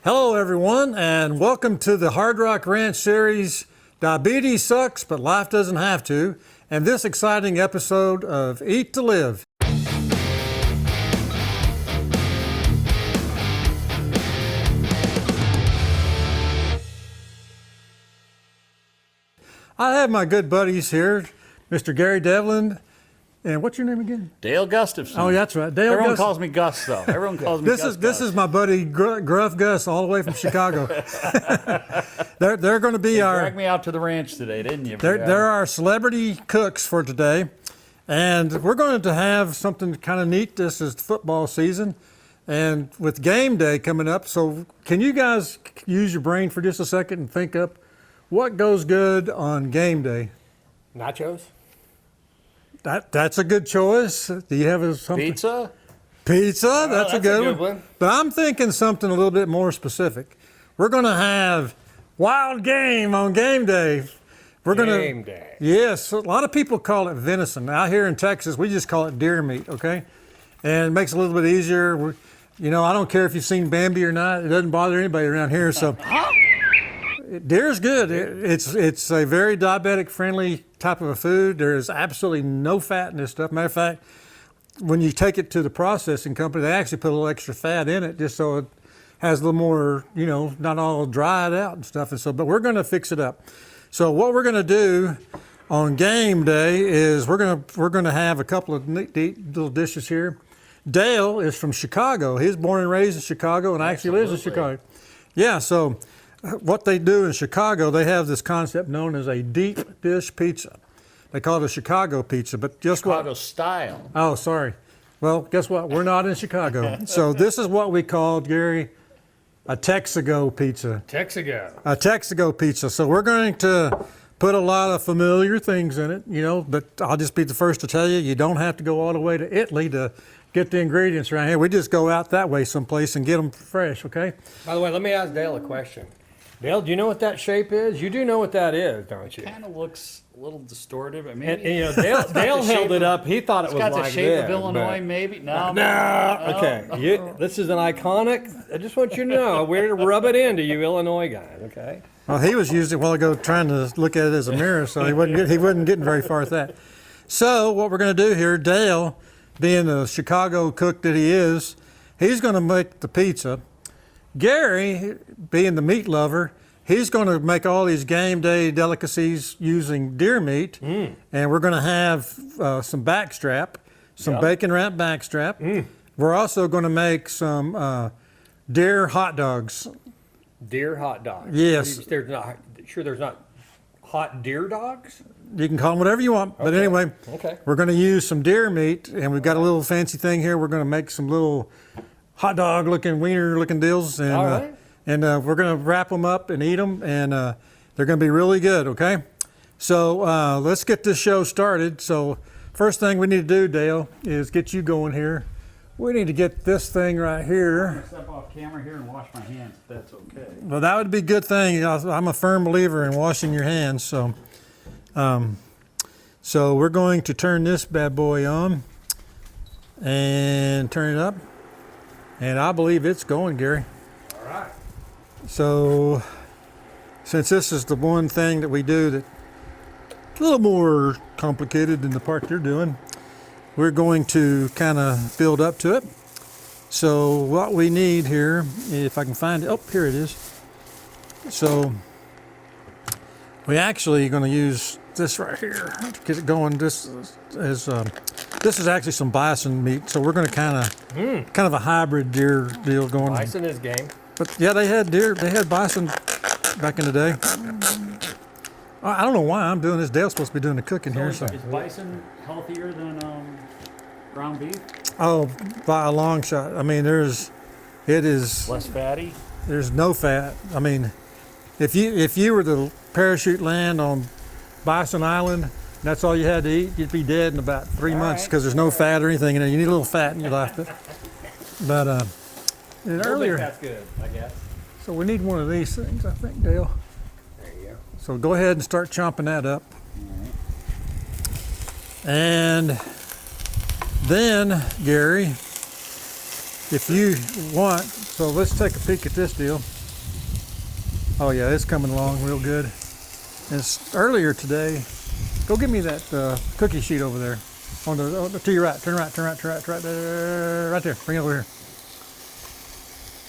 Hello everyone, and welcome to the Hard Rock Ranch series, Diabetes Sucks, but Life Doesn't Have to, and this exciting episode of Eat to Live. I have my good buddies here, Mr. Gary Devlin, and what's your name again? Dale Gustafson. Oh, that's right. Dale Everyone Gustafson. calls me Gus, though. Everyone calls me Gus. This is my buddy Gruff Gus, all the way from Chicago. they're going to be You dragged me out to the ranch today, didn't you? They're our celebrity cooks for today, and we're going to have something kind of neat. This is football season, and with game day coming up. So, can you guys use your brain for just a second and think up what goes good on game day? Nachos? That's a good choice. Do you have something? Pizza? Pizza, that's a good one. But I'm thinking something a little bit more specific. We're going to have wild game on game day. Game day. Yes, a lot of people call it venison. Out here in Texas, we just call it deer meat, okay? And it makes it a little bit easier. I don't care if you've seen Bambi or not. It doesn't bother anybody around here, so. Deer's good. It's a very diabetic-friendly type of a food. There is absolutely no fat in this stuff. Matter of fact, when you take it to the processing company, they actually put a little extra fat in it just so it has a little more, not all dried out and stuff. And so, but we're going to fix it up. So what we're going to do on game day is we're going to have a couple of neat little dishes here. Dale is from Chicago. He's born and raised in Chicago and actually lives in Chicago. Yeah, so what they do in Chicago, they have this concept known as a deep dish pizza. They call it a Chicago pizza, but just Chicago style. Oh, sorry. Well, guess what? We're not in Chicago. So this is what we called, Gary, a Texa-go pizza. Texa-go. A Texa-go pizza. So we're going to put a lot of familiar things in it, but I'll just be the first to tell you, you don't have to go all the way to Italy to get the ingredients around here. We just go out that way someplace and get them fresh, okay? By the way, let me ask Dale a question. Dale, do you know what that shape is? You do know what that is, don't you? Kind of looks a little distorted. I mean, And Dale held it up. He thought it was got like the shape this, of Illinois, but- maybe. No. Okay. This is an iconic. I just want you to know. We're to rub it into you, Illinois guys. Okay. Well, he was using it a while ago trying to look at it as a mirror, so he wasn't getting very far with that. So what we're going to do here, Dale, being the Chicago cook that he is, he's going to make the pizza. Gary, being the meat lover, he's going to make all these game day delicacies using deer meat, and we're going to have some backstrap, some bacon wrap backstrap. We're also going to make some deer hot dogs. Deer hot dogs. Yes. There's not hot deer dogs? You can call them whatever you want, but anyway, we're going to use some deer meat, and we've got a little fancy thing here. We're going to make some little hot dog looking, wiener looking deals, and All right. We're going to wrap them up and eat them, and they're going to be really good, okay? So let's get this show started. So first thing we need to do, Dale, is get you going here. We need to get this thing right here. Step off camera here and wash my hands, if that's okay. Well, that would be a good thing. I'm a firm believer in washing your hands. So, so we're going to turn this bad boy on and turn it up. And I believe it's going, Gary. All right. So, since this is the one thing that we do that's a little more complicated than the part you're doing, we're going to kind of build up to it. So what we need here, if I can find it, oh, here it is. So we actually are going to use this right here to get it going. This is actually some bison meat, so we're going to kind of a hybrid deer deal going. Bison is game. But yeah, they had bison back in the day. I don't know why I'm doing this. Dale's supposed to be doing the cooking here. So. Is bison healthier than ground beef? Oh, by a long shot. I mean, it is Less fatty? there's no fat. I mean, if you were to parachute land on Bison Island, and that's all you had to eat, you'd be dead in about 3 months because there's no fat or anything in it. You need a little fat in your life. But earlier, That's good, I guess. so we need one of these things, I think, Dale. There you go. So go ahead and start chomping that up. And then, Gary, if you want, So let's take a peek at this deal. Oh yeah, it's coming along real good. And it's earlier today. Go give me that cookie sheet over there. To your right. Turn right there. Right there. Bring it over here.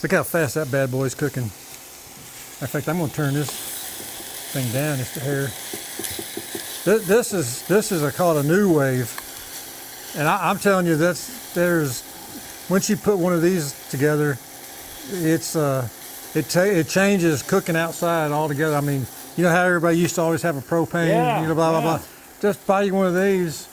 Look how fast that bad boy's cooking. In fact, I'm going to turn this thing down just a hair. This is called a new wave, and I'm telling you, once you put one of these together, it changes cooking outside altogether. I mean, you know how everybody used to always have a propane, you know, blah blah blah. Just buy you one of these,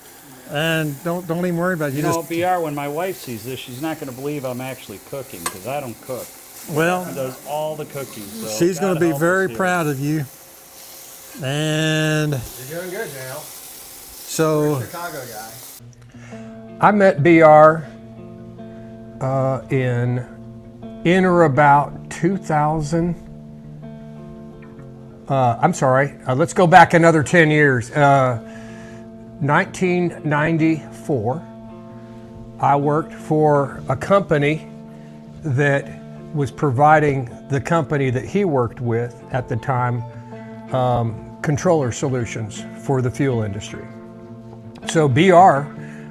and don't even worry about it. You know, BR, when my wife sees this, she's not going to believe I'm actually cooking because I don't cook. Well, She does all the cooking. So she's going to be very proud of you. And You're doing good now. so Chicago guy. I met BR in or about 2000. I'm sorry. Let's go back another 10 years. 1994. I worked for a company that was providing the company that he worked with at the time controller solutions for the fuel industry. So BR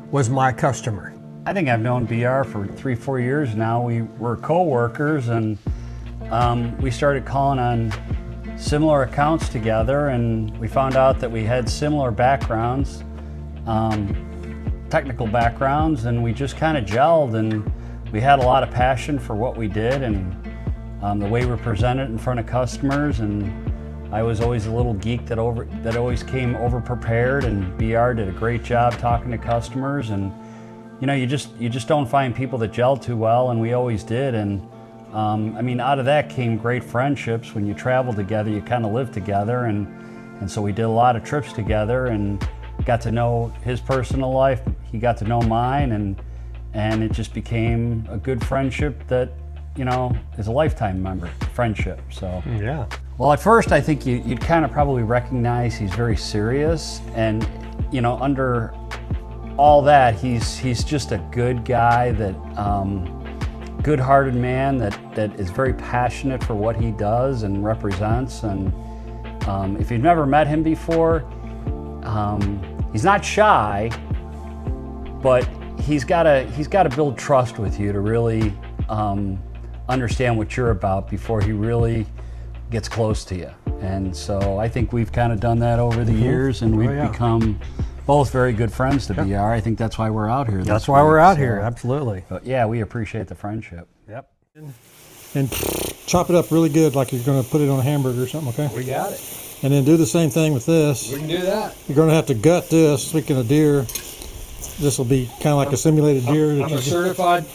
was my customer. I think I've known BR for 3-4 years now. We were co-workers, and we started calling on similar accounts together, and we found out that we had similar backgrounds, technical backgrounds, and we just kind of gelled, and we had a lot of passion for what we did and the way we presented in front of customers. And I was always a little geek that always came over prepared, and BR did a great job talking to customers. And you know, you just don't find people that gel too well, and we always did. And I mean, out of that came great friendships. When you travel together, you kind of live together, and so we did a lot of trips together and got to know his personal life. He got to know mine, and it just became a good friendship that, you know, is a lifetime friendship. So Yeah. well, at first I think you'd kind of probably recognize he's very serious, and you know, under all that, he's just a good guy, that good-hearted man that is very passionate for what he does and represents. And if you've never met him before, he's not shy, but he's got to build trust with you to really understand what you're about before he really gets close to you. And so I think we've kind of done that over the years, and we've become both very good friends to BR. I think that's why we're out here. That's why we're out here, absolutely. But yeah, we appreciate the friendship. Yep. and chop it up really good, like you're going to put it on a hamburger or something. Okay. We got it. And then do the same thing with this. We can do that. You're going to have to gut this. Speaking of deer, this will be kind of like a simulated deer. I'm a certified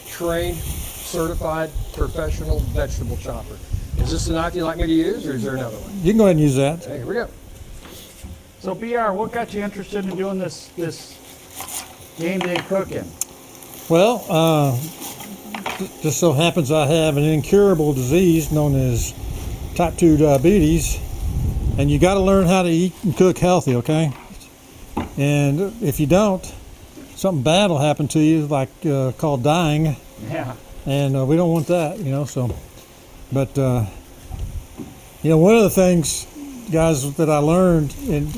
professional vegetable chopper. Is this the knife you'd like me to use, or is there another one? You can go ahead and use that. Okay, here we go. So BR, what got you interested in doing this game day cooking? Well, just so happens I have an incurable disease known as type 2 diabetes, and you got to learn how to eat and cook healthy, okay? And if you don't, something bad will happen to you, like called dying. Yeah. And we don't want that, you know. So, but you know, one of the things, guys, that I learned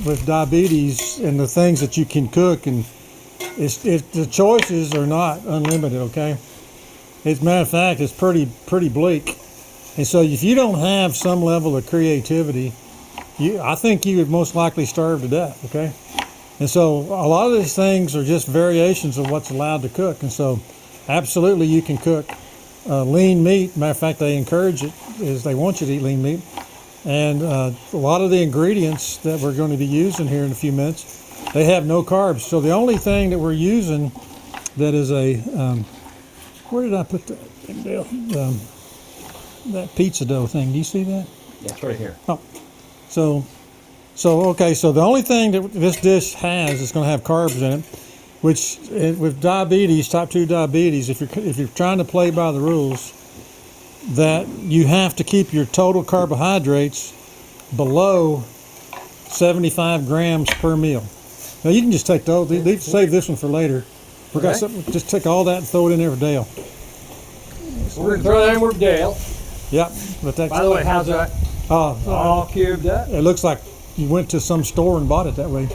with diabetes and the things that you can cook, and the choices are not unlimited, okay? As a matter of fact, it's pretty bleak. And so if you don't have some level of creativity, I think you would most likely starve to death, okay? And so a lot of these things are just variations of what's allowed to cook. And so absolutely you can cook lean meat. Matter of fact, they encourage it, is they want you to eat lean meat. And a lot of the ingredients that we're going to be using here in a few minutes, they have no carbs. So the only thing that we're using that is a, where did I put that thing, Dale? That pizza dough thing, do you see that? Yeah, it's right here. Oh, okay, so the only thing that this dish has is going to have carbs in it, which with diabetes, type 2 diabetes, if you're trying to play by the rules, that you have to keep your total carbohydrates below 75 grams per meal. Now you can just take those, save this one for later. We got something, just take all that and throw it in there for Dale. We're going to throw that in with Dale. Yep. But that's, By the way, how's that? oh, All cubed up. it looks like you went to some store and bought it that way.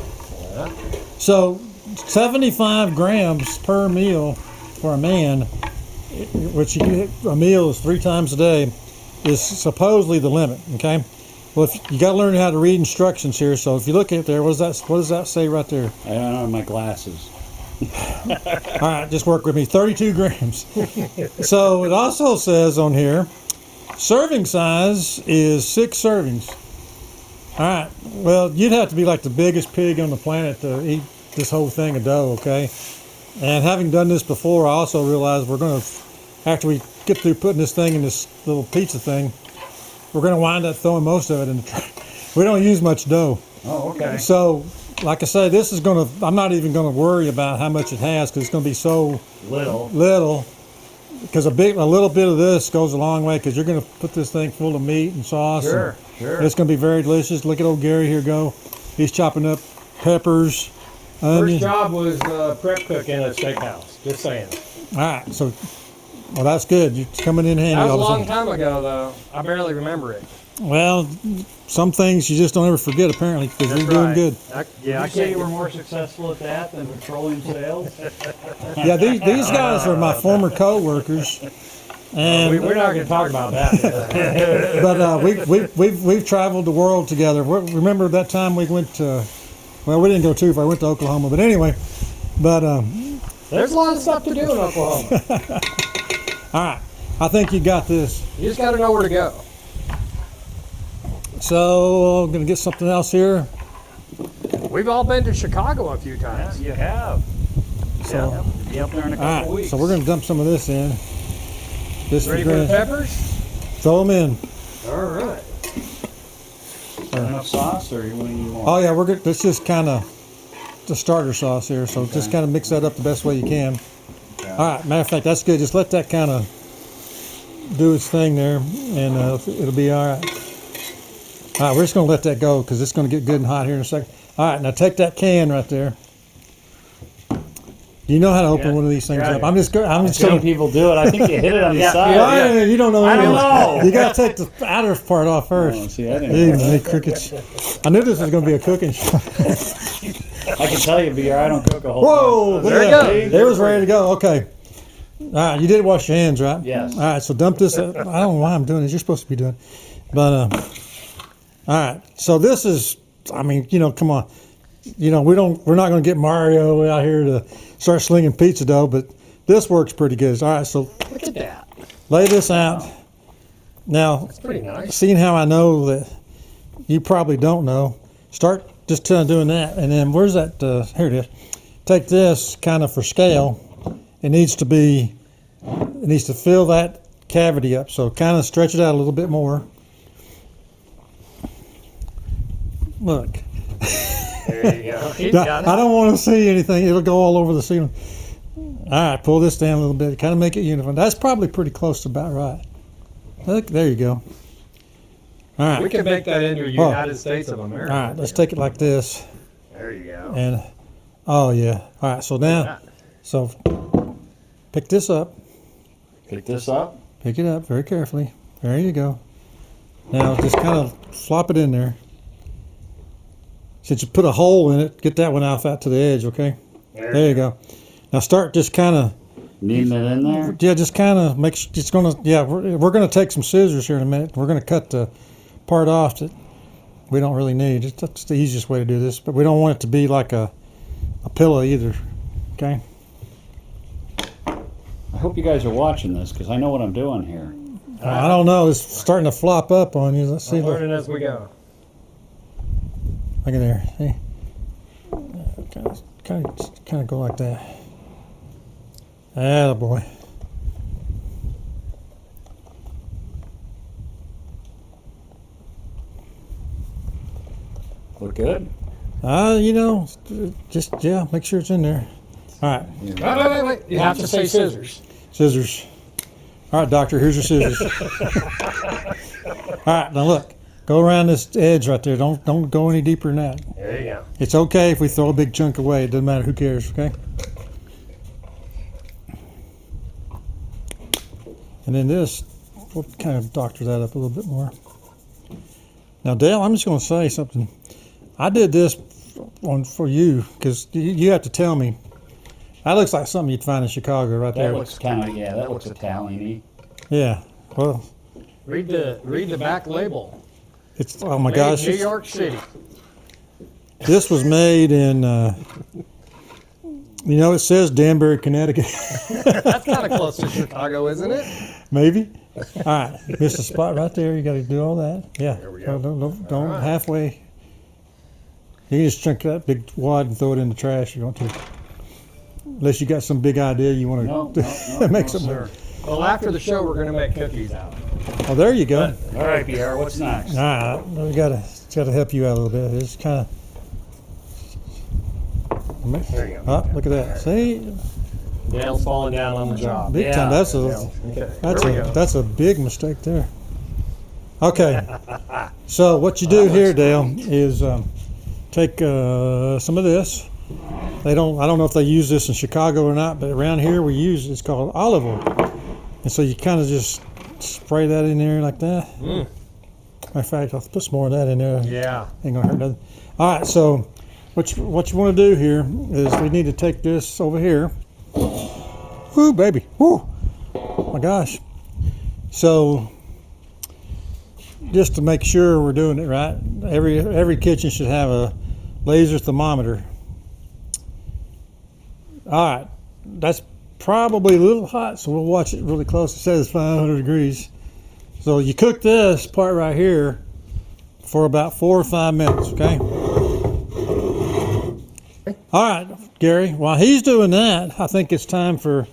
So 75 grams per meal for a man, which you get, a meal is 3 times a day, is supposedly the limit. Okay. Well, if you got to learn how to read instructions here. So if you look at there, what does that say right there? I don't have my glasses. All right, just work with me. 32 grams. So it also says on here, serving size is 6 servings. All right. Well, you'd have to be like the biggest pig on the planet to eat this whole thing of dough, okay? And having done this before, I also realized we're going to, after we get through putting this thing in this little pizza thing, we're going to wind up throwing most of it in the trash. We don't use much dough. Oh, okay. So, like I say, this is going to, I'm not even going to worry about how much it has because it's going to be so little. Because a little bit of this goes a long way because you're going to put this thing full of meat and sauce. Sure, and sure. It's going to be very delicious. Look at old Gary here go. He's chopping up peppers, First onions. job was prep cooking at a steakhouse. Just saying. All right, so, well, that's good. You're coming in handy. That was a all of long sudden. time ago, though. I barely remember it. Well, some things you just don't ever forget, apparently, because you're doing right. good. I You say can't. you were more successful at that than petroleum sales? Yeah, these guys are my former co-workers. And We're not going to talk about that. but we've traveled the world together. Remember that time we went to, well, we didn't go too far. We went to Oklahoma, but anyway. But There's a lot of stuff to do in Oklahoma. all right, I think you got this. You just got to know where to go. So I'm gonna get something else here. We've all been to Chicago a few times. You have. So Be up there in a all couple right, weeks. so we're gonna dump some of this in. This Ready is for the good. peppers? Throw them in. All right. Enough sauce, or you want to eat more? Oh yeah, we're good. This is kind of the starter sauce here, so just kind of mix that up the best way you can. Okay. All right, matter of fact, that's good. Just let that kind of do its thing there, and it'll be all right. All right, we're just gonna let that go because it's gonna get good and hot here in a second. All right, now take that can right there. You know how to open one of these things Yeah, up. I'm just Some gonna. people do it. I think you hit it on the side. Why? You don't know. I don't anything. know. You gotta take the outer part off first. Oh, see, I didn't Hey, know. hey, crickets. I knew this was gonna be a cooking show. I can tell you, BR, I don't cook a whole Whoa! bunch. Look There at you that. go. It was ready to go. Okay. All right, you did wash your hands, right? Yes. All right, so dump this. I don't know why I'm doing this. You're supposed to be doing it. But, all right. So this is, I mean, come on. We're not going to get Mario out here to start slinging pizza dough, but this works pretty good. All right, so Look at that. lay this out. Now, It's pretty nice. seeing how I know that you probably don't know, start just doing that. And then where's that? Here it is. Take this kind of for scale. It needs to fill that cavity up. So kind of stretch it out a little bit more. Look. There you go. He's I got it. don't want to see anything. It'll go all over the ceiling. All right, pull this down a little bit. Kind of make it uniform. That's probably pretty close to about right. Look, there you go. All right. We can make that into a United States of America. All right, let's take it like this. There you go. And, oh yeah. All right, so now, so pick this up. Pick this up. Pick it up very carefully. There you go. Now just kind of flop it in there. Since you put a hole in it, get that one out to the edge, okay? There you go. Now start just kind of, Kneading it in there. yeah, just kind of make sure it's going to, yeah, we're going to take some scissors here in a minute. We're going to cut the part off that we don't really need. That's the easiest way to do this, but we don't want it to be like a pillow either, okay? I hope you guys are watching this because I know what I'm doing here. I don't know. It's starting to flop up on you. Let's see. I'm learning as we go. Look at there. See? Kind of go like that. Attaboy. Look good? Just, yeah, make sure it's in there. All right, Wait. You have to say scissors. scissors. All right, doctor, here's your scissors. All right, now look. Go around this edge right there. Don't go any deeper than that. There you go. It's okay if we throw a big chunk away. It doesn't matter. Who cares, okay? And then this, we'll kind of doctor that up a little bit more. Now, Dale, I'm just going to say something. I did this for you because you have to tell me. That looks like something you'd find in Chicago right there. That looks kind of, yeah, that looks Italian-y. Yeah. Well, Read the back label. it's, oh my gosh. New York City. This was made in, you know, it says Danbury, Connecticut. That's kind of close to Chicago, isn't it? Maybe. All right. Missed a spot right there. You got to do all that. Yeah. There we go. Don't right. halfway. You can just chunk that big wad and throw it in the trash if you want to. Unless you got some big idea you want to make something. sir. Well, after the show, we're going to make cookies out. Oh, there you go. All right, Pierre, what's next? All right. We got to help you out a little bit. It's kind of. There you go. Oh, look at that. See? Dale's falling down on the job. Big time. That's Okay. a big mistake there. Okay. So what you do here, Dale, is take some of this. I don't know if they use this in Chicago or not, but around here we use it's called olive oil, and so you kind of just spray that in there like that. Matter of fact, I'll put some more of that in there. Yeah. Ain't gonna hurt nothing. All right. So what you want to do here is we need to take this over here. Whoo, baby. Whoo. Oh my gosh. So just to make sure we're doing it right, every kitchen should have a laser thermometer. All right, that's probably a little hot, so we'll watch it really close. It says 500 degrees. So you cook this part right here for about 4 or 5 minutes, okay? All right, Gary, while he's doing that, I think it's time for,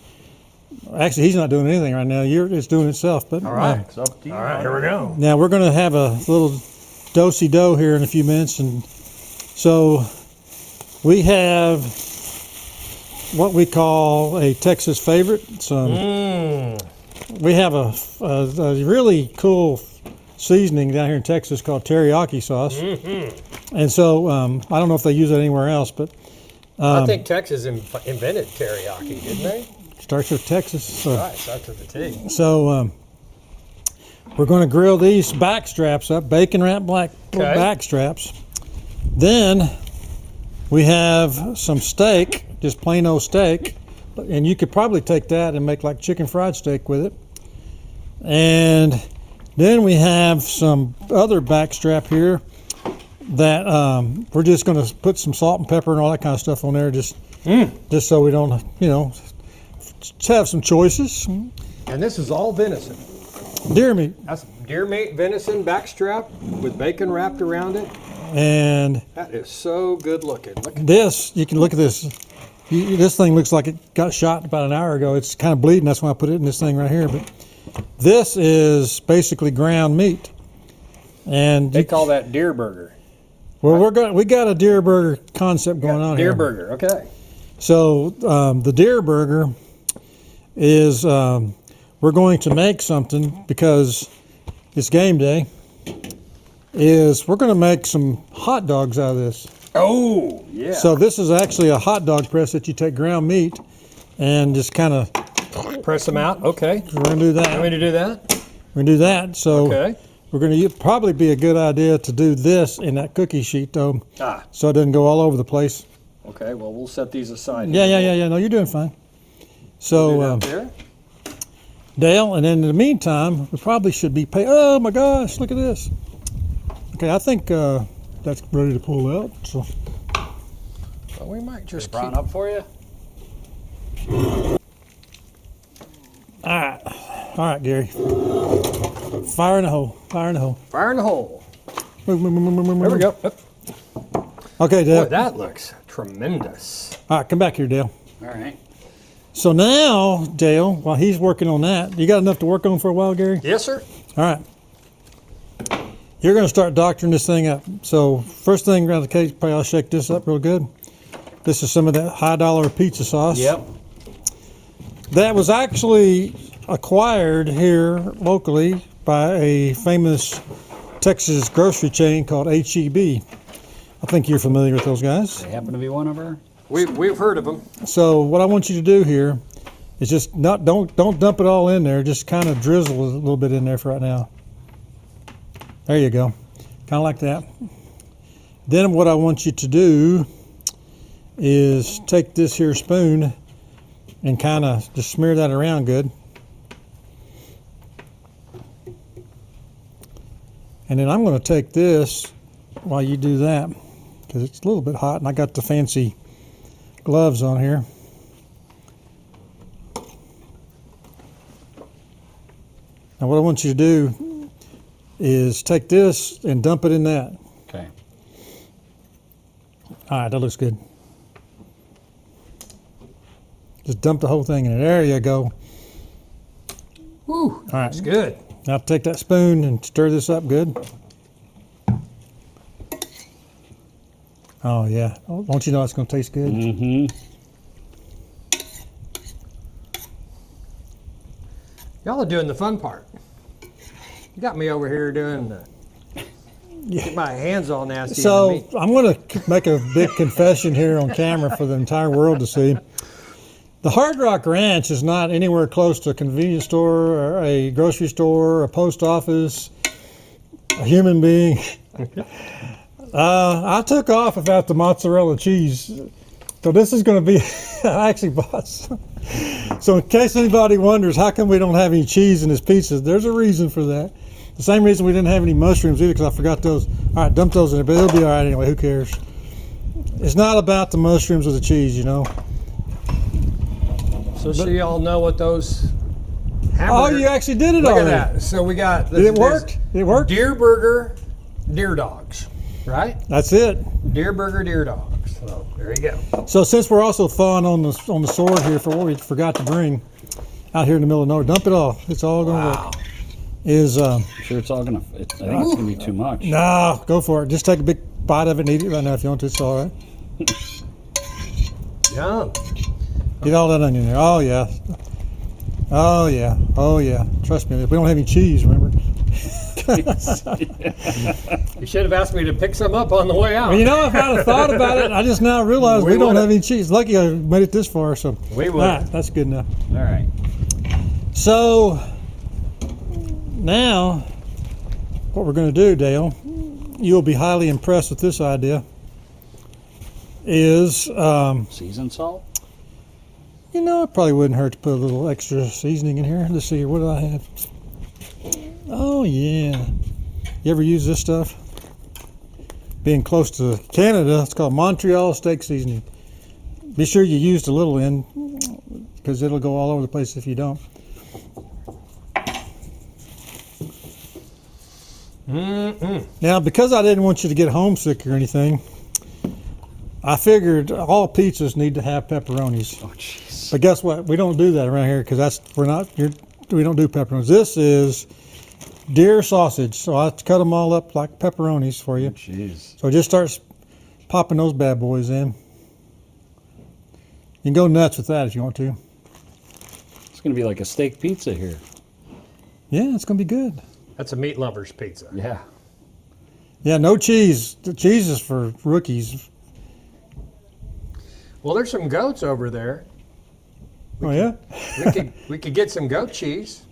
actually he's not doing anything right now. It's doing itself. But All right. It's up to you. All right, here we go. now we're gonna have a little do-si-do here in a few minutes. And so we have what we call a Texas favorite. So we have a really cool seasoning down here in Texas called teriyaki sauce. And so I don't know if they use it anywhere else, but I think Texas invented teriyaki, didn't they? starts with Texas. So, Right, starts with the T. so we're going to grill these back straps up, bacon wrap back straps. Then we have some steak, just plain old steak, and you could probably take that and make like chicken fried steak with it. And then we have some other back strap here that we're just going to put some salt and pepper and all that kind of stuff on there, just so we don't, just have some choices. And this is all venison. Deer meat. That's deer meat, venison, backstrap with bacon wrapped around it. And That is so good looking. Look at this, you can look at this. This thing looks like it got shot about an hour ago. It's kind of bleeding. That's why I put it in this thing right here. But this is basically ground meat. And They call that deer burger. well, we got a deer burger concept going on Deer here. burger, okay. So the deer burger is we're going to make something because it's game day. Is we're going to make some hot dogs out of this. Oh, yeah. So this is actually a hot dog press that you take ground meat and just kind of Press them out. Okay. we're going to do that. Want me to do that? We're going to do that. So Okay. we're going to probably be a good idea to do this in that cookie sheet though, Ah, so it doesn't go all over the place. okay. Well, we'll set these aside. Yeah. No, you're doing fine. So There. Dale, and then in the meantime, we probably should be oh my gosh, look at this. Okay, I think that's ready to pull out. So Well, we might just Brown keep... up for you? all right, Gary. Fire in the hole. Fire in the hole. Fire in the hole. Move, move, move, move, move, There we move. go. Okay, Dale. Boy, that looks tremendous. All right, come back here, Dale. All right. So now, Dale, while he's working on that, you got enough to work on for a while, Gary? Yes, sir. All right. You're going to start doctoring this thing up. So first thing around the case, probably I'll shake this up real good. This is some of that high dollar pizza sauce. Yep. That was actually acquired here locally by a famous Texas grocery chain called H-E-B. I think you're familiar with those guys. They happen to be one of our. We've heard of them. So what I want you to do here It's just not don't dump it all in there. Just kind of drizzle a little bit in there for right now. There you go, kind of like that. Then what I want you to do is take this here spoon and kind of just smear that around good. And then I'm going to take this while you do that, because it's a little bit hot and I got the fancy gloves on here. Now what I want you to do is take this and dump it in that. Okay. All right, that looks good. Just dump the whole thing in it. There you go. Woo, All right. that's good. Now take that spoon and stir this up good. Oh yeah, won't you know it's going to taste good? Mm-hmm. Y'all are doing the fun part. You got me over here doing the. Get my hands all nasty. So on me. I'm going to make a big confession here on camera for the entire world to see. The Hard Rock Ranch is not anywhere close to a convenience store or a grocery store, a post office, a human being. I took off without the mozzarella cheese. So this is going to be, I actually bought some. So in case anybody wonders, how come we don't have any cheese in this pizza? There's a reason for that. The same reason we didn't have any mushrooms either, because I forgot those. All right, dump those in there, but it'll be all right anyway. Who cares? It's not about the mushrooms or the cheese, you know. So y'all know what those. Oh, you actually did it Look already. at that. So we got. Did it work? It worked? Deer burger, deer dogs, right? That's it. Deer burger, deer dogs. So there you go. So since we're also thawing on the sword here for what we forgot to bring out here in the middle of nowhere, dump it all. It's all going to work. I'm sure it's all gonna. I think it's gonna be too much. No, go for it. Just take a big bite of it and eat it right now if you want to. It's all right. Yum. Get all that onion there. Oh yeah. Oh yeah. Oh yeah. Trust me, we don't have any cheese. Remember? You should have asked me to pick some up on the way out. Well, you know, if I'd have thought about it, I just now realized we don't have any cheese. Lucky I made it this far, so. We would. All right, that's good enough. All right. So now, what we're going to do, Dale, you'll be highly impressed with this idea, is, Seasoned salt. you know, it probably wouldn't hurt to put a little extra seasoning in here. Let's see here, what do I have? Oh, yeah. You ever use this stuff? Being close to Canada, it's called Montreal steak seasoning. Be sure you used a little in, because it'll go all over the place if you don't. Now, because I didn't want you to get homesick or anything, I figured all pizzas need to have pepperonis. Oh, jeez. But guess what? We don't do that around here because we don't do pepperonis. This is deer sausage, so I cut them all up like pepperonis for you. Jeez. So just start popping those bad boys in. You can go nuts with that if you want to. It's gonna be like a steak pizza here. Yeah, it's gonna be good. That's a meat lover's pizza. Yeah. Yeah, no cheese. The cheese is for rookies. Well, there's some goats over there. Oh yeah. We could get some goat cheese.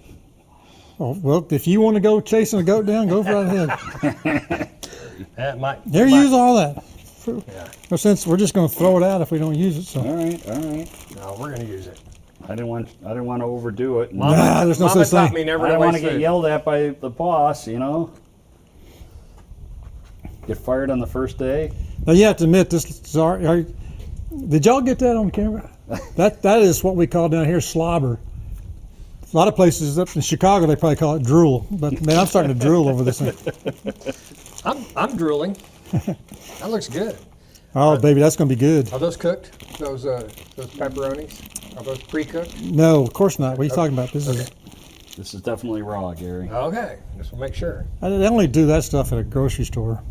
Oh, well, if you want to go chasing a goat down, go right ahead. That might. Here, use all that. Yeah. Well, since we're just going to throw it out if we don't use it, so. All right. No, we're gonna use it. I didn't want to overdo it. Nah, there's no Mama such taught thing. me never I to don't want to waste get food. yelled at by the boss, you know. Get fired on the first day. Now you have to admit this. Did y'all get that on camera? That is what we call down here slobber. A lot of places up in Chicago they probably call it drool. But man, I'm starting to drool over this thing. I'm drooling. That looks good. Oh baby, that's going to be good. Are those cooked? Those pepperonis? Are those pre-cooked? No, of course not. What are you talking about? This is. This is definitely raw, Gary. Okay, just to make sure. They only do that stuff at a grocery store.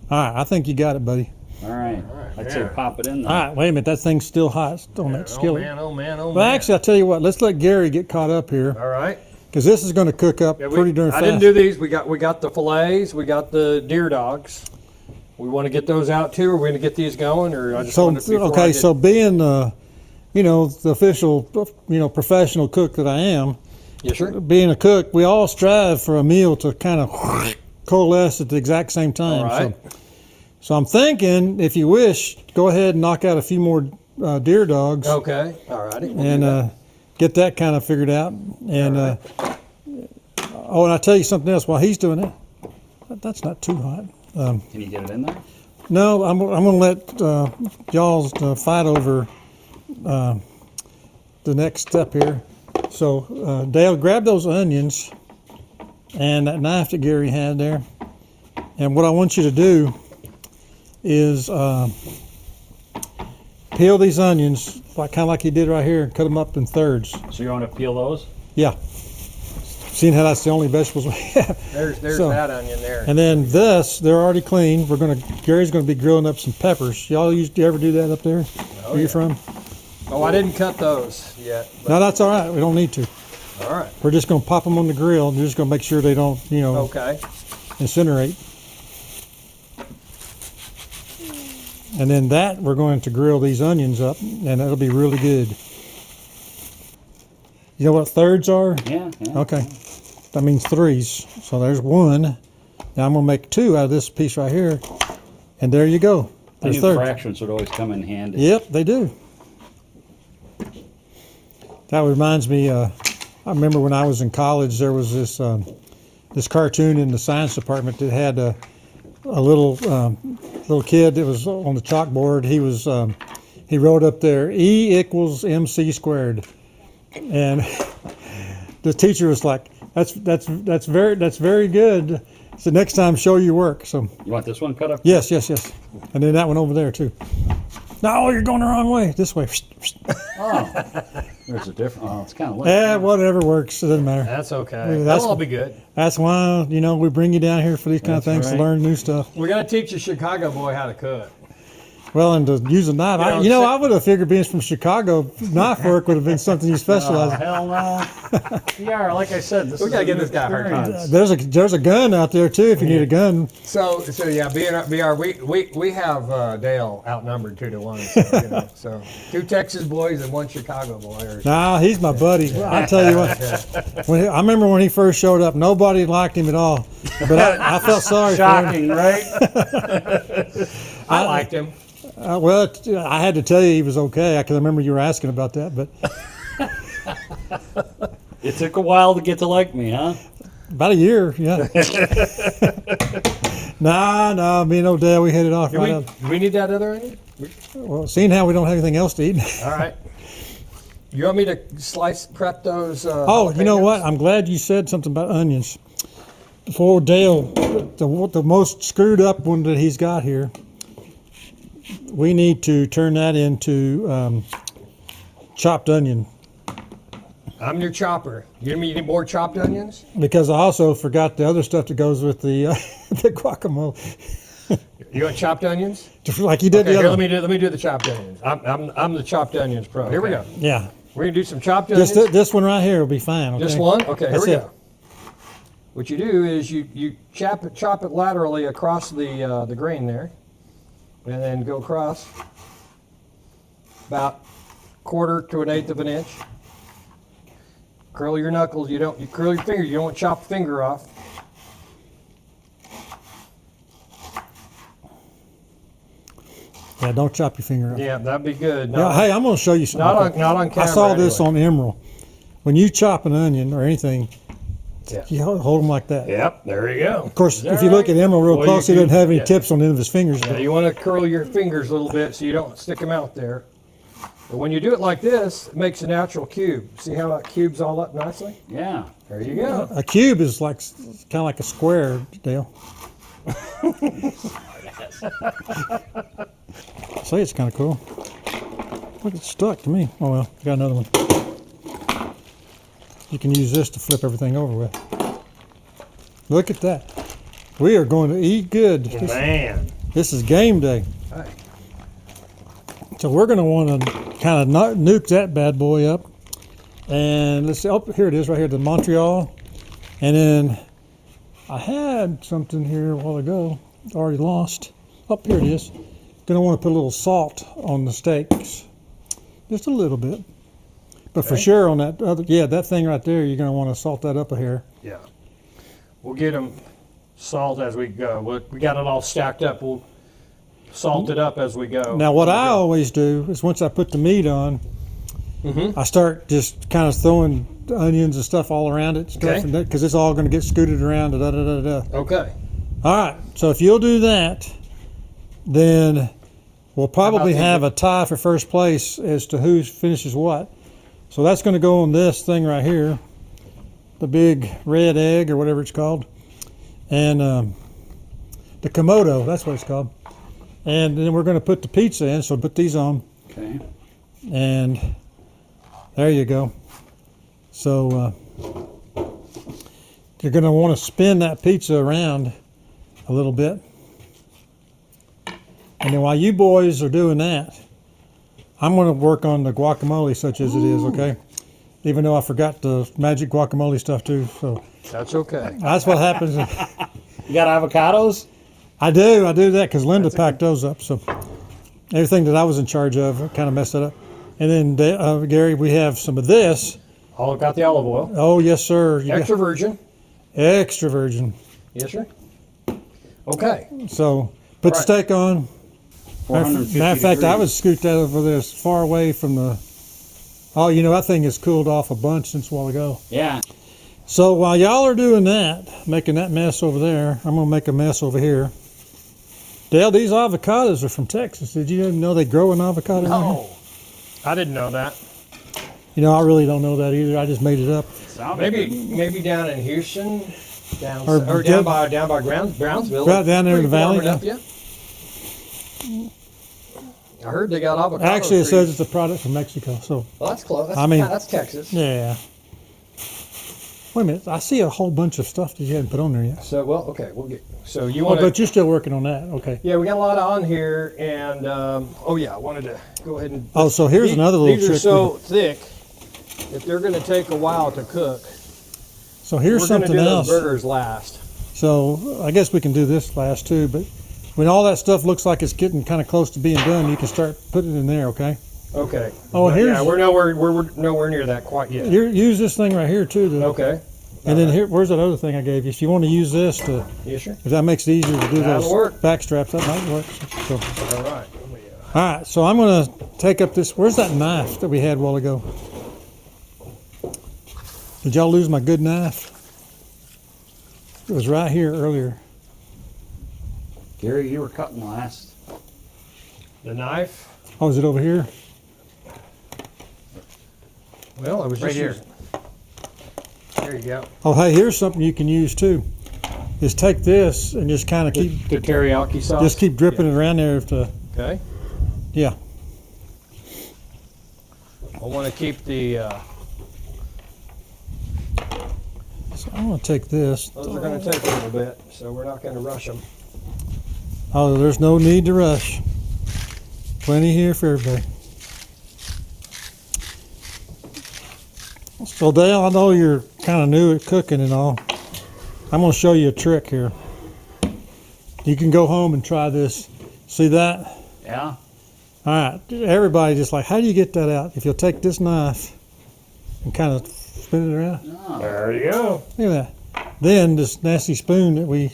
All right, I think you got it, buddy. All right. I'd say pop it in there. All right, wait a minute. That thing's still hot on that skillet. Oh man. Well, actually, I'll tell you what. Let's let Gary get caught up here All right. because this is going to cook up pretty darn fast. I didn't do these. We got the fillets. We got the deer dogs. We want to get those out too. Are we going to get these going, or I just So wanted before I okay, did- so being the official, professional cook that I am, Yes, sir. being a cook, we all strive for a meal to kind of coalesce at the exact same time. All right. So I'm thinking, if you wish, go ahead and knock out a few more deer dogs. Okay. All righty. And get that kind of figured out. And and I'll tell you something else while he's doing it. That's not too hot. Can you get it in there? No, I'm going to let y'all fight over the next step here. So Dale, grab those onions and that knife that Gary had there. And what I want you to do is peel these onions kind of like he did right here and cut them up in thirds. So you want to peel those? Yeah. Seeing how that's the only vegetables we have. There's that onion there. And then this, they're already clean. Gary's going to be grilling up some peppers. Y'all you ever do that up there? Where you from? Oh, I didn't cut those yet. No, that's all right. We don't need to. All right. We're just going to pop them on the grill. And we're just going to make sure they don't, Okay. incinerate. And then we're going to grill these onions up, and that'll be really good. You know what thirds are? Yeah. Okay. That means threes. So there's one. Now I'm going to make two out of this piece right here. And there you go. I There's knew thirds. fractions would always come in handy. Yep, they do. That reminds me, I remember when I was in college, there was this cartoon in the science department that had a little kid that was on the chalkboard. He wrote up there, E = MC squared. And the teacher was like, that's very good. So next time, show your work. So You want this one cut up? yes. And then that one over there too. No, you're going the wrong way. This way. Oh, there's a different. Oh, it's kind of Yeah, whatever works. It doesn't matter. That's okay. That's- That'll all be good. That's why, we bring you down here for these kind of That's things right. to learn new stuff. We're gonna teach a Chicago boy how to cook. Well, and to use a knife. I would have figured being from Chicago, knife work would have been something you Oh, specialize in. hell no. Yeah, like I said, this We is gotta a give new this guy a hard time. experience. There's a gun out there too if you need a gun. So yeah, we have Dale outnumbered 2-1. So 2 Texas boys and 1 Chicago boy. Nah, he's my buddy. I tell you what, I remember when he first showed up, nobody liked him at all. But I felt sorry for him. Shocking, right? I liked him. Well, I had to tell you he was okay. I can remember you were asking about that, but It took a while to get to like me, huh? about a year, yeah. Nah, me and Odell, we hit it off Do right up. we need that other onion? Well, seeing how we don't have anything else to eat. All right. You want me to prep those? Oh, you know what? I'm glad you said something about onions. For Dale, the most screwed up one that he's got here, we need to turn that into chopped onion. I'm your chopper. You need more chopped onions? Because I also forgot the other stuff that goes with the the guacamole, You want chopped onions? just like you did Okay, the here, other. let me do the chopped onions. I'm the chopped onions pro. Here we go. Yeah, We're gonna do some chopped onions. just this one right here will be fine. Okay? This one? Okay, here That's we it. go. What you do is you chop it laterally across the grain there, and then go across about 1/4 to 1/8 of an inch. Curl your knuckles. You curl your finger. You don't want to chop the finger off. Yeah, don't chop your finger off. Yeah, that'd be good. Yeah, hey, I'm going to show you something. not on I camera. saw this anyway. on Emerald. When you chop an onion or anything, Yeah. you hold them like that. Yep, there you go. Of course, if you look at Emerald real Well, close, you he doesn't have any yeah. tips on the end of his fingers. Yeah, But you want to curl your fingers a little bit so you don't stick them out there. But when you do it like this, it makes a natural cube. See how that cube's all up nicely? Yeah. There you go. a cube is like kind of like a square, Dale. See, it's kind of cool. Look, it's stuck to me. Oh well, got another one. You can use this to flip everything over with. Look at that. We are going to eat good. Man. This is game day. Hey. So we're going to want to kind of nuke that bad boy up. And let's see. Oh, here it is right here, the Montreal. And then I had something here a while ago, already lost. Up here it is. Going to want to put a little salt on the steaks. just a little bit. But for Okay. sure on that other, yeah, that thing right there, you're going to want to salt that up a hair. Yeah. We'll get them salt as we go. We got it all stacked up. We'll salt it up as we go. Now, what I always do is once I put the meat on, I start just kind of throwing onions and stuff all around it, Okay. because it's all going to get scooted around. Da, da, da, da, da. Okay. All right, so if you'll do that, then we'll probably have a tie for first place as to who finishes what. So that's going to go on this thing right here, the big red egg or whatever it's called, and the Komodo, that's what it's called. And then we're going to put the pizza in, so put these on, Okay. and there you go. So you're going to want to spin that pizza around a little bit. And then while you boys are doing that, I'm going to work on the guacamole such as it is, okay? Even though I forgot the magic guacamole stuff too. So That's okay. that's what happens. You got avocados? I do that because Linda packed those up. So everything that I was in charge of kind of messed it up. And then, Gary, we have some of this. All got the olive oil. Oh, yes, sir. You Extra virgin. got extra virgin. Yes, sir. Okay. So put the Right. steak on. 450 Matter of fact, I degrees. would scoot that over there as far away from the. Oh, that thing has cooled off a bunch since a while ago. Yeah. So while y'all are doing that, making that mess over there, I'm gonna make a mess over here. Dale, these avocados are from Texas. Did you know they grow an avocado? around here? Oh, I didn't know that. I really don't know that either. I just made it up. Sounded Maybe down in Houston, Or down by Brownsville. Right down there in the valley, Pretty warm enough, yeah. I heard they got avocado Actually, it trees. says it's a product from Mexico. So Well, that's close. That's, I mean- that's Texas. yeah. Wait a minute. I see a whole bunch of stuff that you hadn't put on there yet. So okay, we'll get. So you Oh, want but to? you're still working on that. Okay. Yeah, we got a lot on here, and I wanted to go ahead and. Oh, so here's another little These trick. are so thick that they're going to take a while to cook. So here's We're going to something do else. those burgers last. So I guess we can do this last too, but when all that stuff looks like it's getting kind of close to being done, you can start putting it in there, okay? Okay. Oh, But, here's- yeah, we're nowhere near that quite yet. Use this thing right here too. Okay. And then where's that other thing I gave you? If you want to use this to, Yes, sir. if that makes it easier to do That'll those work. back straps, that might work. So, All right. all right, so I'm going to take up this. Where's that knife that we had a while ago? Did y'all lose my good knife? It was right here earlier. Gary, you were cutting last. The knife. Oh, is it over here? Well, I was Right just here. using- There you go. Oh, hey, here's something you can use too. Is take this and just kind of keep The teriyaki sauce. just keep dripping it around there. Okay. Yeah. I want to keep the. So I'm going to take this. Those are going to take a little bit, so we're not going to rush them. Oh, there's no need to rush. Plenty here for everybody. So Dale, I know you're kind of new at cooking and all. I'm going to show you a trick here. You can go home and try this. See that? Yeah. All right. Everybody just like, how do you get that out? If you'll take this knife and kind of spin it around. Oh. There you go. Look at that. Then this nasty spoon that we,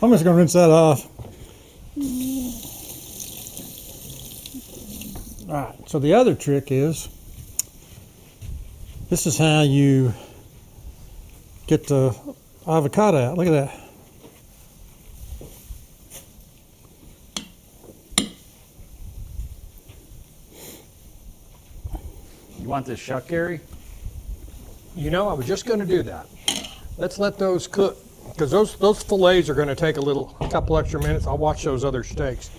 I'm just going to rinse that off. All right, so the other trick is, this is how you get the avocado out. Look at that. You want this shuck, Gary? I was just going to do that. Let's let those cook, because those fillets are going to take a couple extra minutes. I'll watch those other steaks.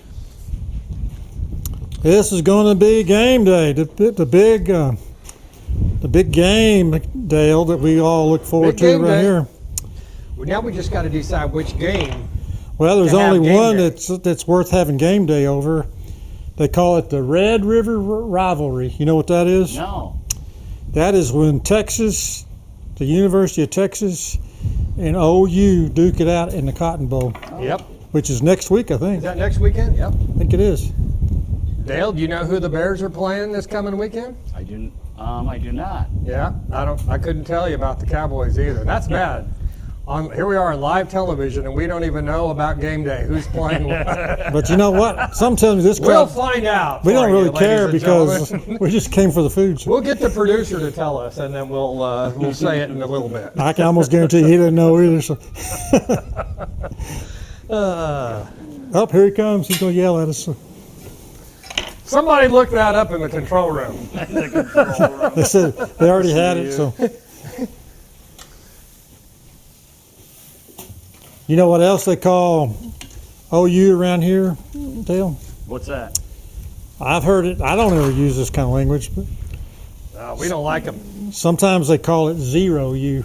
This is going to be game day. The big game, Dale, that we all look forward Big to game right day. here. Well, now we just got to decide which game. Well, there's to have only game one day. that's worth having game day over. They call it the Red River Rivalry. You know what that is? No. That is when Texas, the University of Texas, and OU duke it out in the Cotton Bowl, Yep. which is next week, I think. Is that next weekend? Yep. I think it is. Dale, do you know who the Bears are playing this coming weekend? I do not. Yeah, I couldn't tell you about the Cowboys either. That's bad. Here we are on live television, and we don't even know about game day. Who's playing what? But you know what? Sometimes this We'll crowd, find out. we for don't you, really care ladies and because gentlemen. we just came for the food. So. We'll get the producer to tell us, and then we'll say it in a little bit. I can almost guarantee he didn't know either. So. Oh, here he comes. He's going to yell at us. Somebody look that up in the control room. They said they already had it. So. You know what else they call OU around here, Dale? What's that? I've heard it. I don't ever use this kind of language, but We don't like them. sometimes they call it zero U.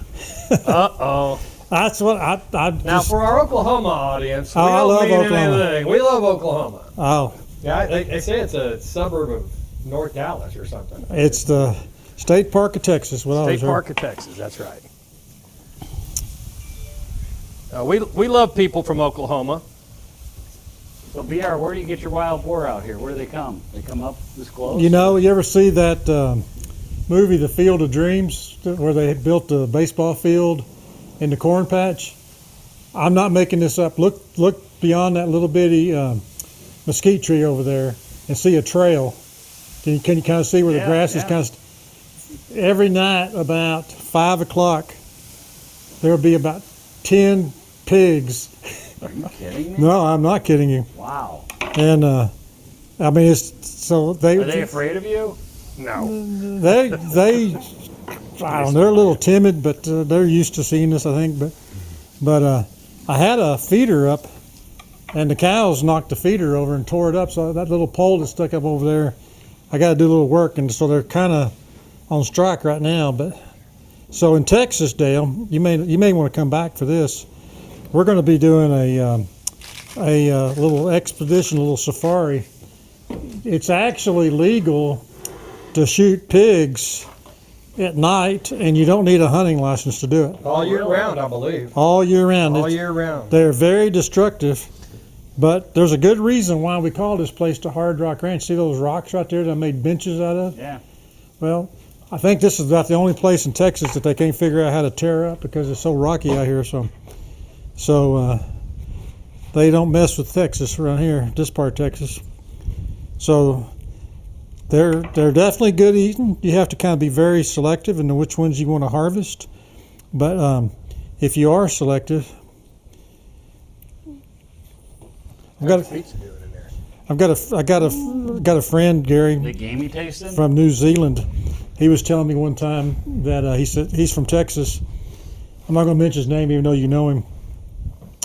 Uh-oh. That's what I Now, just. for our Oklahoma audience, we Oh, I don't love mean Oklahoma. anything. We love Oklahoma. Oh, Yeah, they say it's a suburb of North Dallas or something. it's the State Park of Texas. What I always State heard. Park of Texas, that's right. We love people from Oklahoma. So, BR, where do you get your wild boar out here? Where do they come? They come up this close? You know, you ever see that movie, The Field of Dreams, where they built a baseball field in the corn patch? I'm not making this up. Look beyond that little bitty mesquite tree over there and see a trail. Can you kind of see where the grass is kind of? Every night about 5 o'clock, there'll be about 10 pigs. Are you kidding me? No, I'm not kidding you. Wow. And I mean, it's so they. Are they afraid of you? No. They I don't know, they're a little timid, but they're used to seeing this, I think. But I had a feeder up, and the cows knocked the feeder over and tore it up. So that little pole that stuck up over there, I got to do a little work, and so they're kind of on strike right now. But so in Texas, Dale, you may want to come back for this. We're going to be doing a little expedition, a little safari. It's actually legal to shoot pigs at night, and you don't need a hunting license to do it. All year round, I believe. All year round. All year round. They're very destructive, but there's a good reason why we call this place the Hard Rock Ranch. See those rocks right there that I made benches out of? Yeah. Well, I think this is about the only place in Texas that they can't figure out how to tear up because it's so rocky out here. So they don't mess with Texas around here, this part of Texas. So they're definitely good eating. You have to kind of be very selective in which ones you want to harvest. But if you are selective, I got a friend, Gary, The gamey tasting? from New Zealand. He was telling me one time that he said he's from Texas. I'm not going to mention his name, even though you know him.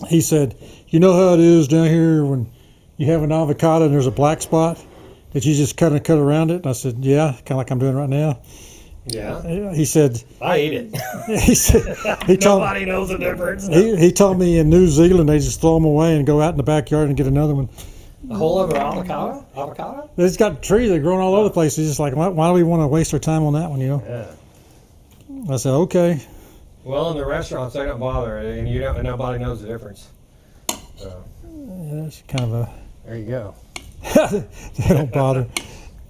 He said, "You know how it is down here when you have an avocado and there's a black spot that you just cut around it?" And I said, "Yeah, kind of like I'm doing right now." Yeah. He said, I eat it. he said, he told Nobody knows the difference. he told me in New Zealand they just throw them away and go out in the backyard and get another one. A whole other avocado? Avocado? It's got trees that are growing all over the place. He's just like, why do we want to waste our time on that one, you know? Yeah. I said, okay. Well, in the restaurants, they don't bother, and nobody knows the difference. So, Yeah, that's kind of a, there you go. they don't bother.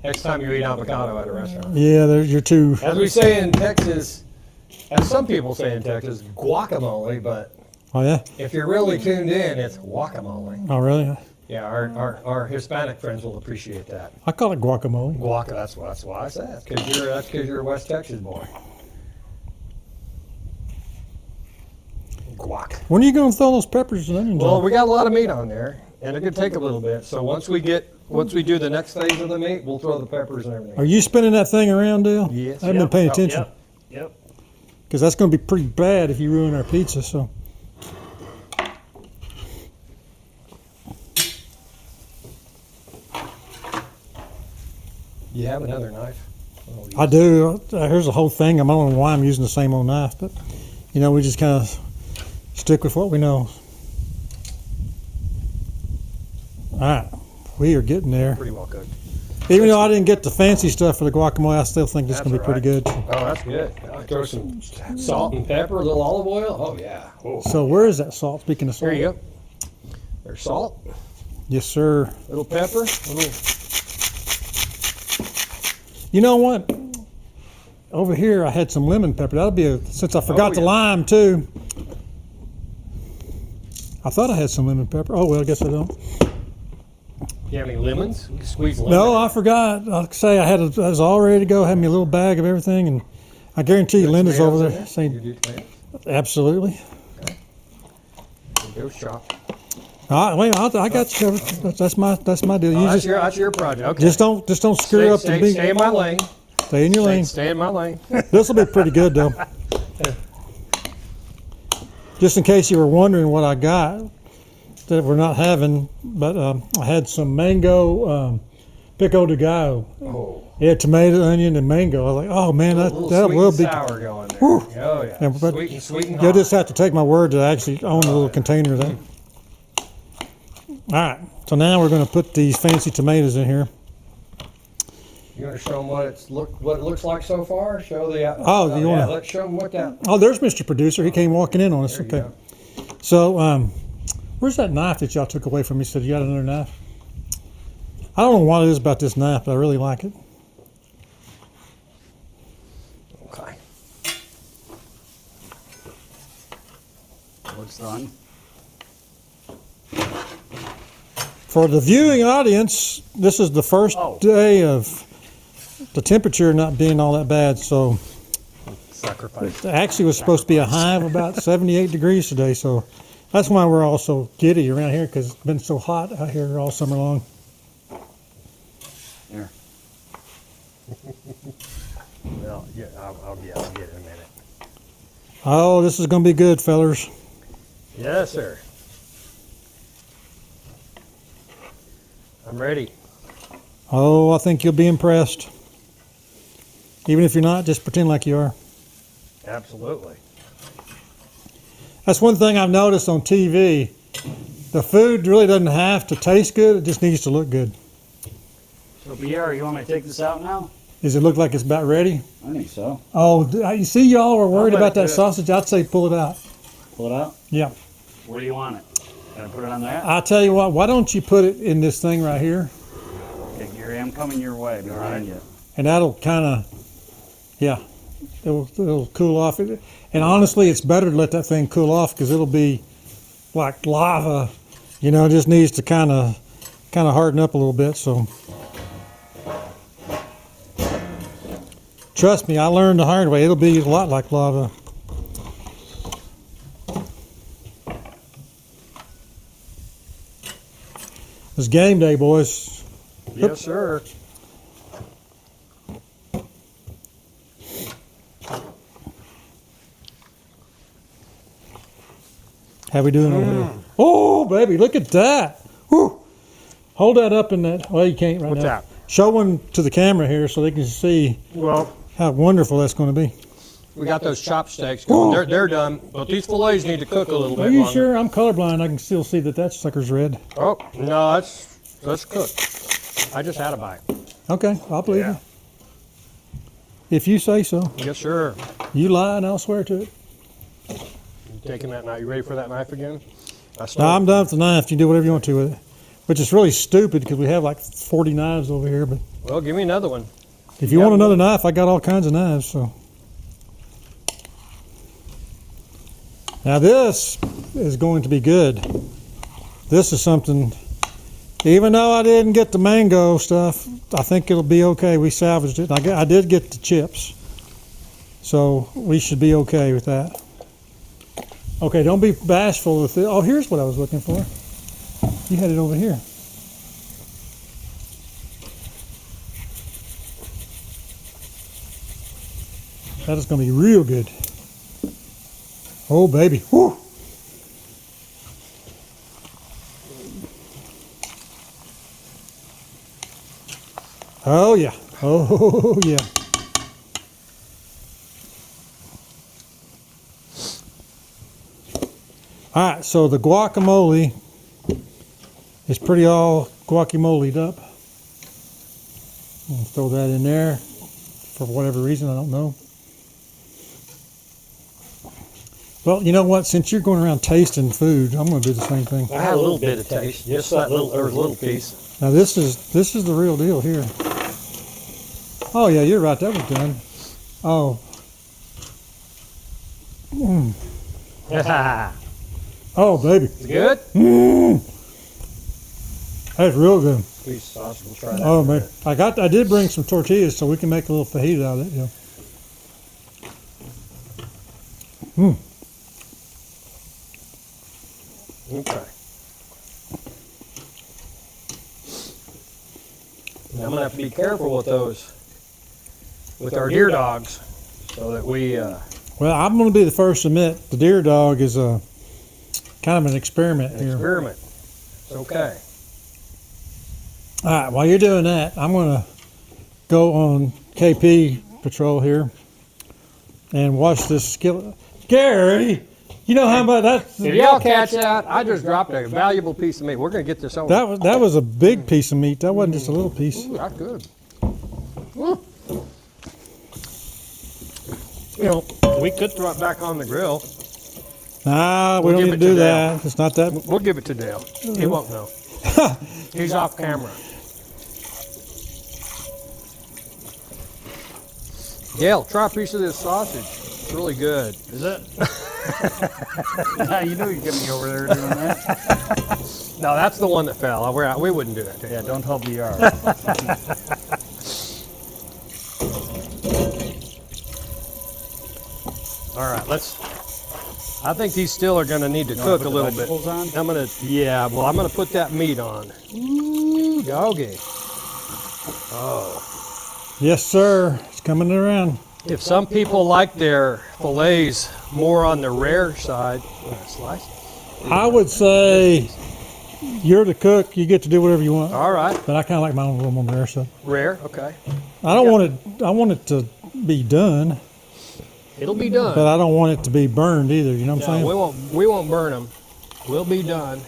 Next time you eat avocado at a restaurant. Yeah, you're too. As we say in Texas, as some people say in Texas, guacamole, but Oh, yeah? if you're really tuned in, it's guacamole. Oh, really? Yeah, our Hispanic friends will appreciate that. I call it guacamole. Guaca, that's why I said. That's because you're a West Texas boy. Guac. When are you going to throw those peppers and onions Well, on? we got a lot of meat on there, and it could take a little bit. So once we do the next phase of the meat, we'll throw the peppers and everything. Are you spinning that thing around, Dale? Yes. I haven't been paying attention. Yep. Because that's going to be pretty bad if you ruin our pizza. So You have another knife? I do. Here's the whole thing. I don't know why I'm using the same old knife, but we just kind of stick with what we know. All right, we are getting there. Pretty well cooked. Even though I didn't get the fancy stuff for the guacamole, I still think this is going to be pretty good. Oh, that's good. I'll throw some salt and pepper, a little olive oil. Oh, yeah. Oh. So where is that salt? Speaking of salt. There you go. There's salt, Yes, sir. little pepper, little You know what? Over here, I had some lemon pepper. That'll be since I forgot the lime too. I thought I had some lemon pepper. Oh, well, I guess I don't. You have any lemons? You can squeeze lemon. No, I forgot. Like I say, I was all ready to go. Had me a little bag of everything, and I guarantee you, Linda's over there saying, absolutely. Okay. Go shop. All right, wait, I got you covered. That's my deal. You That's your project. Okay. just don't screw up the beat. Stay in my lane. Stay in your lane. Stay in my lane. This will be pretty good though. Just in case you were wondering what I got that we're not having, but I had some mango pico de gallo. Oh. Yeah, tomato, onion, and mango. I was like, oh man, that will be. Sour going there. Whew. Oh yeah. And, but Sweet and you'll hot. just have to take my word that I actually own a little container of that. All right, so now we're going to put these fancy tomatoes in here. You want to show them what it looks like so far? Show the. Oh, you want to? Let's show them what that. Oh, there's Mr. Producer. He came walking in on us. There you Okay. go. So, where's that knife that y'all took away from me? Said you got another knife. I don't know what it is about this knife, but I really like it. Okay. Looks done. For the viewing audience, this is the first day of the temperature not being all that bad. So, Sacrifice. it actually was supposed to be a high of about 78 degrees today. So, that's why we're all so giddy around here because it's been so hot out here all summer long. Here. Well, yeah, I'll get it in a minute. Oh, this is going to be good, fellers. Yes, sir. I'm ready. Oh, I think you'll be impressed. Even if you're not, just pretend like you are. Absolutely. That's one thing I've noticed on TV. The food really doesn't have to taste good. It just needs to look good. So, Pierre, you want me to take this out now? Does it look like it's about ready? I think so. Oh, you see, y'all were worried let about it that do it. sausage. I'd say pull it out. Pull it out? Yeah. Where do you want it? Gotta put it on there? I'll tell you what, why don't you put it in this thing right here? Okay, Gary, I'm coming your way behind you. And that'll kind of, yeah, it'll cool off. And honestly, it's better to let that thing cool off because it'll be like lava. You know, it just needs to kind of harden up a little bit. So trust me, I learned the hard way. It'll be a lot like lava. It's game day, boys. Yes, sir. How we doing over here? Oh, baby, look at that. Whew. Hold that up in that. Well, you can't right What's now. that? Show one to the camera here so they can see Well, how wonderful that's going to be. we got those chopsticks going. Ooh. They're done, but these fillets need to cook a little Are bit you longer. sure? I'm colorblind. I can still see that sucker's red. Oh, no, that's cooked. I just had a bite. Okay, I'll believe Yeah. you. If you say so. Yes, sir. You lie and I'll swear to it. You taking that knife? You ready for that knife again? No, I'm done with the knife. You can do whatever you want to with it. Which is really stupid because we have like 40 knives over here. But Well, give me another one. if you want another knife, I got all kinds of knives. So now this is going to be good. This is something. Even though I didn't get the mango stuff, I think it'll be okay. We salvaged it. I did get the chips, so we should be okay with that. Okay, don't be bashful with it. Oh, here's what I was looking for. You had it over here. That is going to be real good. Oh, baby. Whew. Oh, yeah. Oh, yeah. All right, so the guacamole is pretty all guacamole'd up. I'll throw that in there for whatever reason, I don't know. Well, you know what? Since you're going around tasting food, I'm going to do the same thing. I had a little bit of taste, just that little, there was a little piece. Now this is the real deal here. Oh yeah, you're right. That was done. Oh. Oh baby. It's good? That's real good. Piece of sausage. We'll try that. Oh man, I did bring some tortillas so we can make a little fajita out of it. Okay. Now I'm gonna have to be careful with those, with our deer dogs, so that we. Well, I'm going to be the first to admit the deer dog is a kind of an experiment here. Experiment. It's okay. All right, while you're doing that, I'm going to go on KP patrol here and watch this skillet. Gary, you know how much that? If y'all catch that, I just dropped a valuable piece of meat. We're gonna get this over. That was a big piece of meat. That wasn't just a little piece. Ooh, that's good. You know, we could throw it back on the grill. Nah, we We'll don't give need to it do to that. It's not that. We'll give it to Dale. He won't know. He's off camera. Dale, try a piece of this sausage. It's really good. Is it? You knew you'd get me over there doing that. No, that's the one that fell. We wouldn't do that to you. Yeah, don't help the yard. All right, I think these still are gonna need to cook a little bit. On? I'm gonna put that meat on. Ooh, doggy. Yes, sir. It's coming around. If some people like their fillets more on the rare side, slice. I would say you're the cook. You get to do whatever you want. All right, But I kind of like mine a little more rare. So rare. Okay, I don't want it. I want it to be done, it'll be done. but I don't want it to be burned either. You know what I'm No, saying? we won't burn them. We'll be done.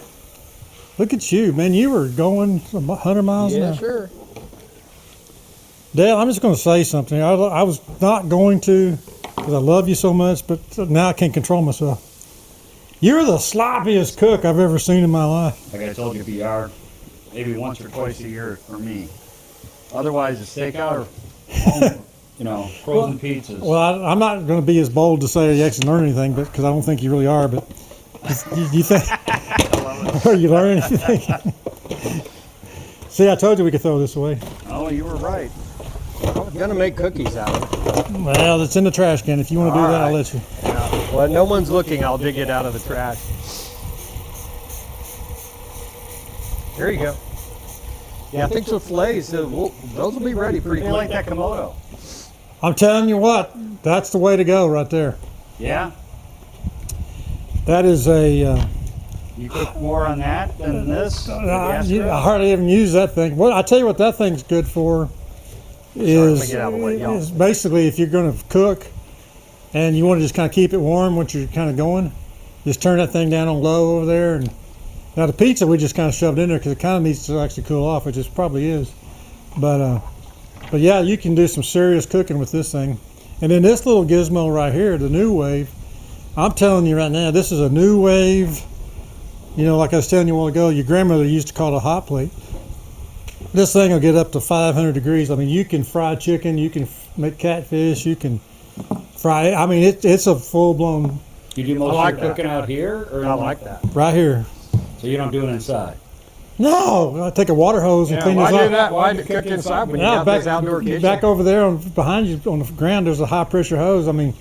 Look at you, man. You were going 100 miles an Yeah, hour. sure. Dale, I'm just going to say something. I was not going to because I love you so much, but now I can't control myself. You're the sloppiest cook I've ever seen in my life. Like I told you, VR, maybe once or twice a year for me. Otherwise, it's takeout or home, frozen pizzas. Well, I'm not going to be as bold to say you actually learned anything, but because I don't think you really are. But you think? Or you learn anything? See, I told you we could throw this away. Oh, you were right. I was gonna make cookies out of it. Well, it's in the trash can. If you want to do All that, I'll right. let you. Yeah. Well, no one's looking. I'll dig it out of the trash. There you go. Yeah, I think the fillets, those will be ready pretty They quick. like that Komodo. I'm telling you what, that's the way to go right there. Yeah? That is a. You cook more on that than this? I hardly even use that thing. What I tell you what that thing's good for is get out of the way, y'all. is basically if you're going to cook and you want to just kind of keep it warm once you're kind of going, just turn that thing down on low over there. And now the pizza we just kind of shoved in there because it kind of needs to actually cool off, which it probably is. But yeah, you can do some serious cooking with this thing. And then this little gizmo right here, the new wave. I'm telling you right now, this is a new wave. You know, like I was telling you a while ago, your grandmother used to call it a hot plate. This thing will get up to 500 degrees. I mean, you can fry chicken, you can make catfish, you can fry it. I mean, it's a full-blown, You do most like of your that. cooking out here? Or I like that. right here. So you don't do it inside? No, I take a water hose and Yeah, clean why this do off. that? Why do cook inside when you got this outdoor kitchen? back over there behind you on the ground, there's a high-pressure hose. I mean,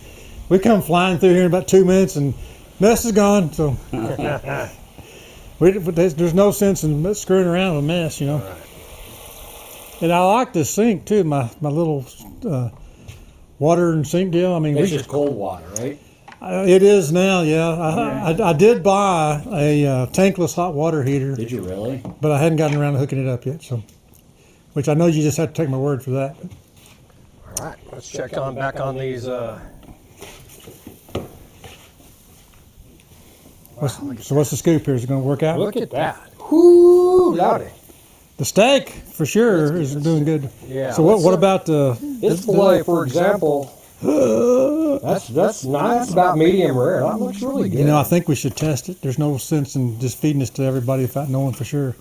we come flying through here in about 2 minutes and mess is gone. So there's no sense in screwing around with a mess, you know. Right. And I like the sink too, my little water and sink deal. I mean, It's just cold water, right? it is now, yeah. I did buy a tankless hot water heater, Did you really? but I hadn't gotten around to hooking it up yet. So, which I know you just have to take my word for that. All right, let's check on back on these. What's the scoop here? Is it going to work out? Look at that. Whoo, loudy. The steak for sure is doing good. Yeah. So what about the? This fillet, for example, that's nice. About medium rare. That looks really good. You know, I think we should test it. There's no sense in just feeding this to everybody without knowing for sure.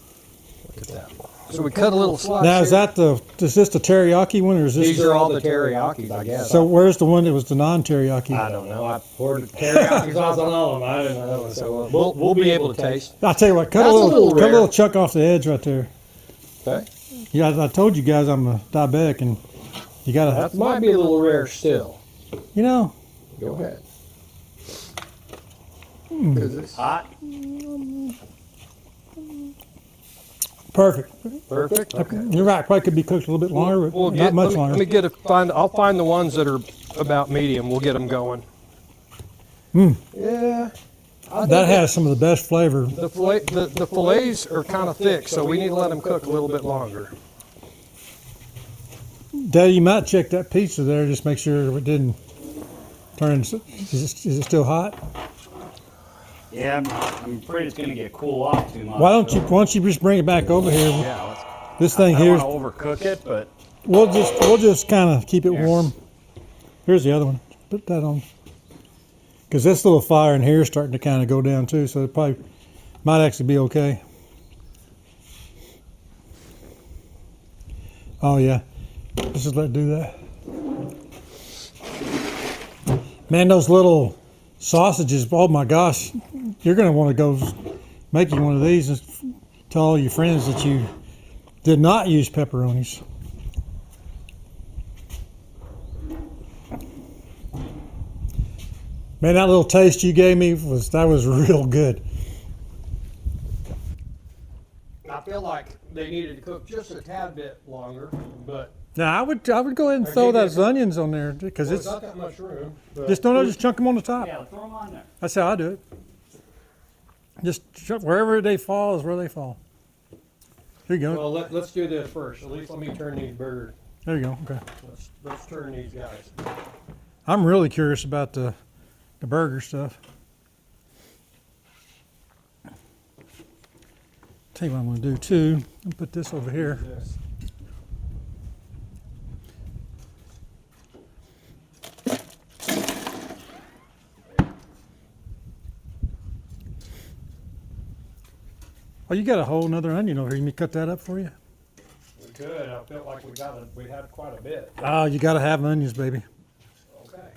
Look at that. So we cut a little slice. Now, is this the teriyaki one, or is this? These are all the teriyakis, I guess. So where's the one that was the non-teriyaki? I don't know. I poured teriyaki sauce on all of them. I don't know. So we'll be able to taste. I'll tell you what, cut That's a a little little rare. chunk off the edge right there. Okay. Yeah, I told you guys I'm a diabetic, and you gotta. That might be a little rare still. You know. Go ahead. Because it's hot. Perfect. Perfect. Okay. You're right. Probably could be cooked a little bit longer, but not much longer. I'll find the ones that are about medium. We'll get them going. Yeah. That has some of the best flavor. The fillets are kind of thick, so we need to let them cook a little bit longer. Dad, you might check that pizza there. Just make sure it didn't turn. Is it still hot? Yeah, I'm afraid it's going to get cool off too much. Why don't you just bring it back over here? Yeah, This thing I here. don't want to overcook it, but We'll just kind of keep it warm. Here's the other one. Put that on. Because this little fire in here is starting to kind of go down too, so it probably might actually be okay. Oh yeah, let's just let it do that. Man, those little sausages, oh my gosh, you're gonna want to go make you one of these and tell all your friends that you did not use pepperonis. Man, that little taste you gave me was real good. I feel like they needed to cook just a tad bit longer, but Now I would go ahead and throw those onions on there because it's it's not that much room. But just chunk them on the top. yeah, throw them on there. That's how I do it. Just wherever they fall is where they fall. Here you go. Well, let's do this first. At least let me turn these burgers. There you go. Okay. Let's turn these guys. I'm really curious about the burger stuff. Tell you what I'm going to do too. I'll put this over here. Yes. Oh, you got a whole nother onion over here. You want me to cut that up for you? We could. I felt like we had quite a bit. Oh, you got to have onions, baby. Okay.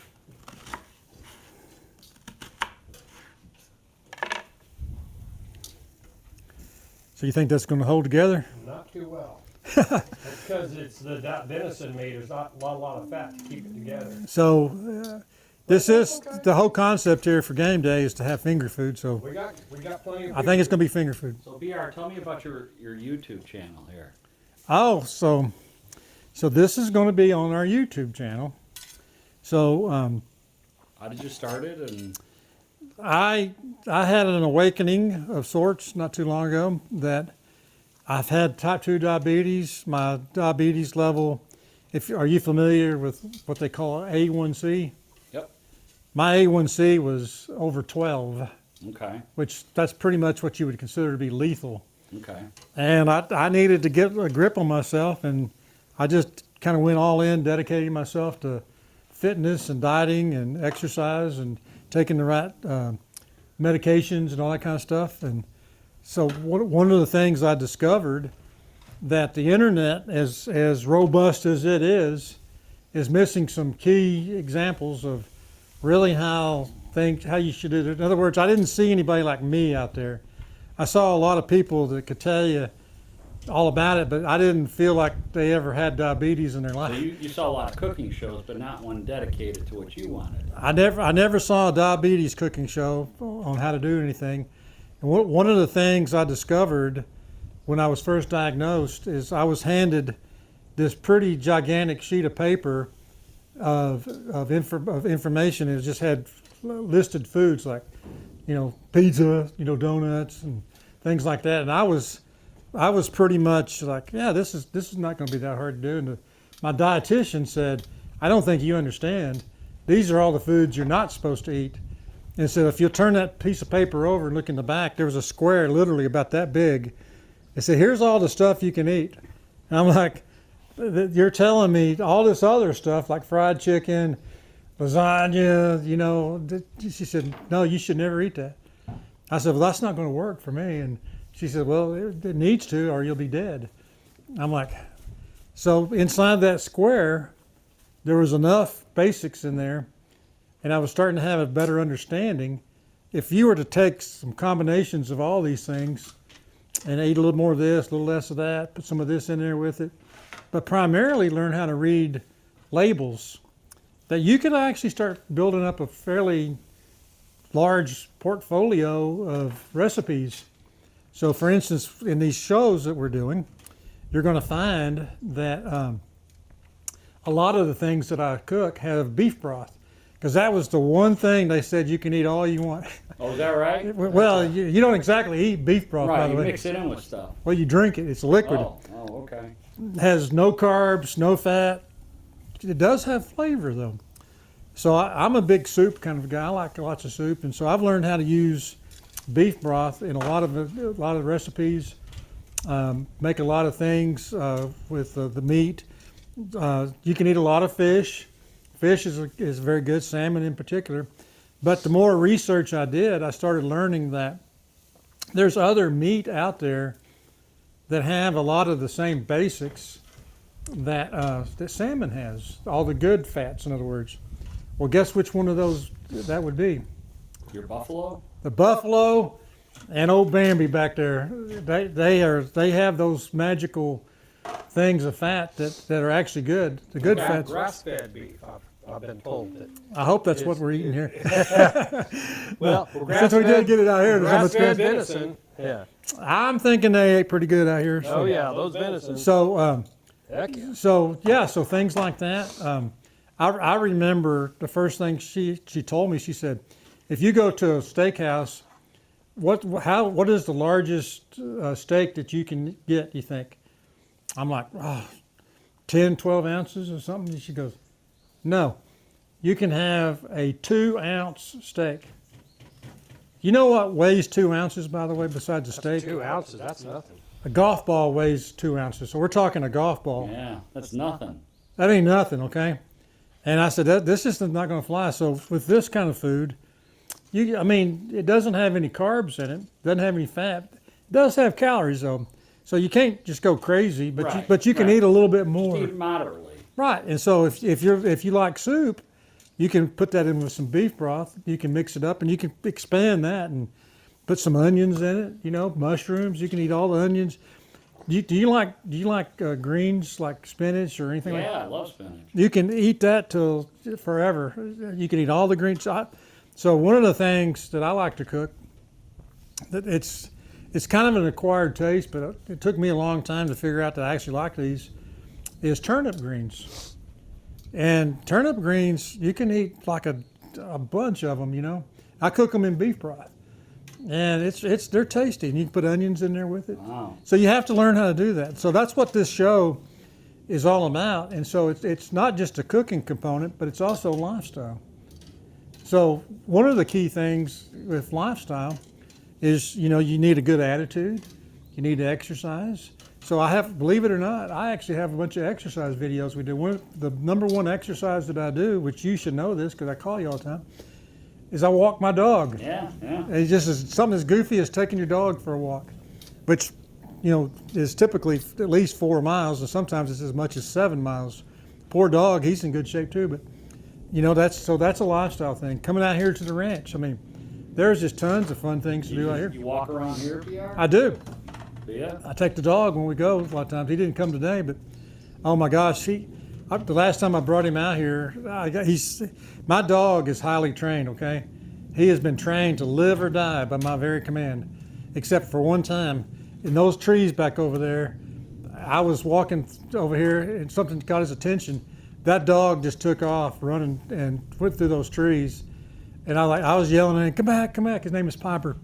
So you think that's going to hold together? Not too well. Because it's the venison meat. There's not a lot of fat to keep it together. So this is the whole concept here for game day is to have finger food. So We got plenty of. I think it's going to be finger food. So BR, tell me about your YouTube channel here. Oh, so this is going to be on our YouTube channel. So How did you start it? And I had an awakening of sorts not too long ago that I've had type 2 diabetes. My diabetes level, are you familiar with what they call A1C? yep. My A1C was over 12, Okay. which that's pretty much what you would consider to be lethal. Okay. And I needed to get a grip on myself, and I just kind of went all in, dedicating myself to fitness and dieting and exercise and taking the right medications and all that kind of stuff. And so one of the things I discovered that the internet, as robust as it is missing some key examples of really how you should do it. In other words, I didn't see anybody like me out there. I saw a lot of people that could tell you all about it, but I didn't feel like they ever had diabetes in their So life. you saw a lot of cooking shows, but not one dedicated to what you wanted. I never saw a diabetes cooking show on how to do anything. And one of the things I discovered when I was first diagnosed is I was handed this pretty gigantic sheet of paper of information. It just had listed foods like, pizza, donuts and things like that. And I was pretty much like, yeah, this is not going to be that hard to do. And my dietitian said, I don't think you understand. These are all the foods you're not supposed to eat. And so if you'll turn that piece of paper over and look in the back, there was a square literally about that big. They said, here's all the stuff you can eat. And I'm like, you're telling me all this other stuff like fried chicken, lasagna, She said, no, you should never eat that. I said, well, that's not going to work for me. And she said, well, it needs to or you'll be dead. I'm like, so inside that square, there was enough basics in there, and I was starting to have a better understanding. If you were to take some combinations of all these things and eat a little more of this, a little less of that, put some of this in there with it, but primarily learn how to read labels, that you could actually start building up a fairly large portfolio of recipes. So for instance, in these shows that we're doing, you're going to find that a lot of the things that I cook have beef broth, because that was the one thing they said you can eat all you want. Oh, is that right? Well, you don't exactly eat beef broth, by Right, the you way. mix it in with stuff. Well, you drink it. It's liquid. Oh, okay. It has no carbs, no fat. It does have flavor, though. So I'm a big soup kind of guy. I like lots of soup, and so I've learned how to use beef broth in a lot of recipes. Make a lot of things with the meat. You can eat a lot of fish. Fish is very good, salmon in particular. But the more research I did, I started learning that there's other meat out there that have a lot of the same basics that salmon has. All the good fats, in other words. Well, guess which one of those that would be? Your buffalo? The buffalo and old Bambi back there. They have those magical things of fat that are actually good. The good fats. Grass-fed beef, I've been told that. I hope that's what we're eating here. Well, Since we did get it out here, there's so much grass-fed good. venison. Yeah. I'm thinking they ate pretty good out here. So. Oh yeah, those venison. So, Heck yeah. so things like that. I remember the first thing she told me. She said, if you go to a steakhouse, what is the largest steak that you can get, you think? I'm like, 10, 12 ounces or something? And she goes, no, you can have a 2-ounce steak. You know what weighs 2 ounces, by the way, besides a steak? 2 ounces, that's nothing. A golf ball weighs 2 ounces. So we're talking a golf ball. Yeah, that's nothing. That ain't nothing, okay? And I said, this is not going to fly. So with this kind of food, it doesn't have any carbs in it, doesn't have any fat. It does have calories, though. So you can't just go crazy, but you can eat a little bit more. Eat moderately. Right, and so if you like soup, you can put that in with some beef broth. You can mix it up, and you can expand that and put some onions in it. Mushrooms. You can eat all the onions. Do you like greens like spinach or anything like that? Yeah, I love spinach. You can eat that till forever. You can eat all the greens. So one of the things that I like to cook, that it's kind of an acquired taste, but it took me a long time to figure out that I actually like these, is turnip greens. And turnip greens, you can eat like a bunch of them. I cook them in beef broth. And they're tasty, and you can put onions in there with it. Wow. So you have to learn how to do that. So that's what this show is all about. And so it's not just a cooking component, but it's also lifestyle. So one of the key things with lifestyle is, you need a good attitude. You need to exercise. So believe it or not, I actually have a bunch of exercise videos we do. The number one exercise that I do, which you should know this because I call you all the time, is I walk my dog. Yeah. It's just something as goofy as taking your dog for a walk, which, is typically at least 4 miles, and sometimes it's as much as 7 miles. Poor dog, he's in good shape too, but that's a lifestyle thing. Coming out here to the ranch, there's just tons of fun things to do out here. You walk around here, PR? I do. Yeah. I take the dog when we go a lot of times. He didn't come today, but oh my gosh, the last time I brought him out here, my dog is highly trained, okay? He has been trained to live or die by my very command, except for one time in those trees back over there. I was walking over here and something got his attention. That dog just took off running and went through those trees. And I was yelling at him, come back, come back. His name is Piper.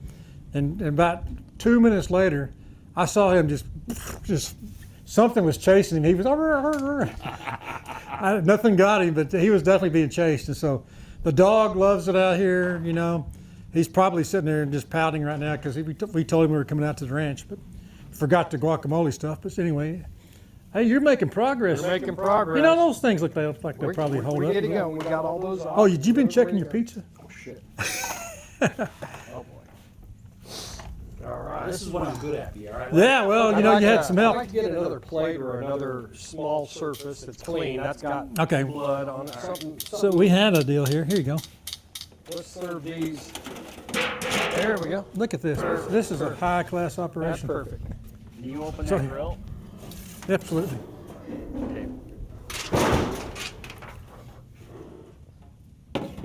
And about 2 minutes later, I saw him just something was chasing him. He was, nothing got him, but he was definitely being chased. And so the dog loves it out here, He's probably sitting there and just pouting right now because we told him we were coming out to the ranch, but forgot the guacamole stuff. But anyway, hey, you're making progress. We're making progress. Those things look like they probably hold We're up. getting going. We got all those. Oh, you been checking your pizza? Oh shit. Oh boy. All right. this is what I'm good at, Pierre. Yeah, well, you know, you had some I'd help. like to get another plate or another small surface that's clean. That's got Okay. blood on it. Something, So we had a deal here. Here you go. let's serve these. There we go. Look at this. This is a high-class That's operation. perfect. Can you open So- that grill? Absolutely. Okay.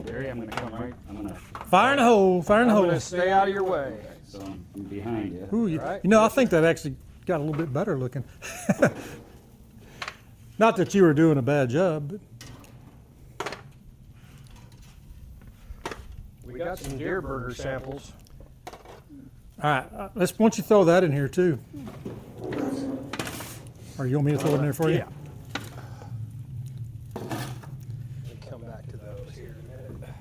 Barry, I'm going to come right. I'm going to. Fire in the hole. Fire in the I'm hole. going to stay out of your way. So I'm behind you. Ooh, you, Right. you know, I think that actually got a little bit better looking. Not that you were doing a bad job, but We got some deer burger samples. all right. Let's. Why don't you throw that in here too? Or you want me to throw it in there for you? Yeah. Let me come back to those here in a minute.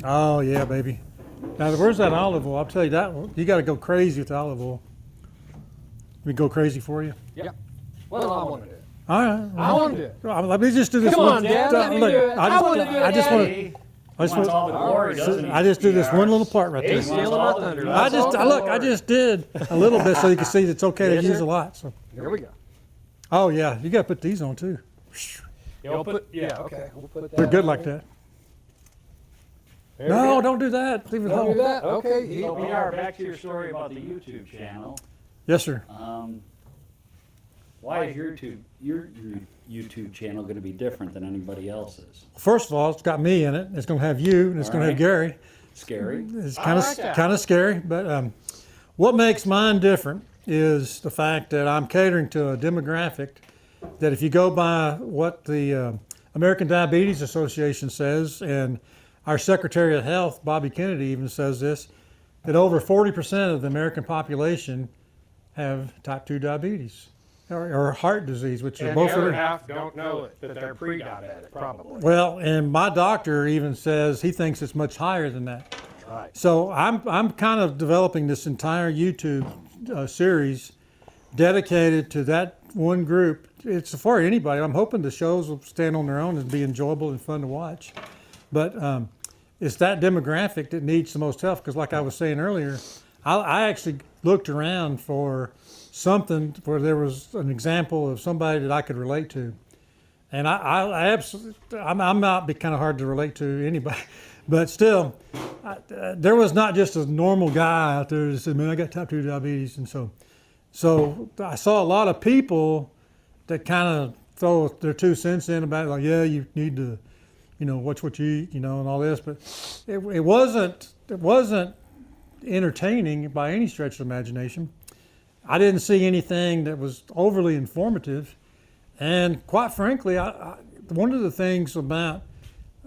Oh yeah, baby. Now where's that olive oil? I'll tell you that one. You got to go crazy with the olive oil. We go crazy for you. Yep. Well, I want to do it. All right. I want to do it. Well, let me just do this Come one. on, Dad, let me Look, do it. I wanna do it, I just want to. Daddy. I just Wants all the glory, doesn't want. he? I just do this one little part right there. He's stealing my thunder. I That's all just the look. I glory. just did a little bit so you can see it's okay to Yes, use sir. a lot. So. Here we go. Oh yeah, you got to put these on too. You'll put, yeah, okay. We'll put that They're good on like there. that. There No, we go. don't do that. Leave it Don't home. do that. Okay. So we are back to your story about the YouTube channel. Yes, sir. Why is your YouTube channel going to be different than anybody else's? First of all, it's got me in it. It's going to have you, and it's going to have Gary. Scary. It's I kind like that. of scary, but what makes mine different is the fact that I'm catering to a demographic that, if you go by what the American Diabetes Association says, and our Secretary of Health, Bobby Kennedy, even says this, that over 40% of the American population have type 2 diabetes or heart disease, which are And both the of other them. half don't know it, that they're pre-diabetic, probably. Well, and my doctor even says he thinks it's much higher than that. Right. So I'm kind of developing this entire YouTube series dedicated to that one group. It's for anybody. I'm hoping the shows will stand on their own and be enjoyable and fun to watch. But it's that demographic that needs the most help, because like I was saying earlier, I actually looked around for something where there was an example of somebody that I could relate to. And I absolutely, I might be kind of hard to relate to anybody, but still, there was not just a normal guy out there that said, man, I got type 2 diabetes. And so I saw a lot of people that kind of throw their 2 cents in about it, like, yeah, you need to, watch what you eat, and all this. But it wasn't entertaining by any stretch of the imagination. I didn't see anything that was overly informative. And quite frankly, one of the things about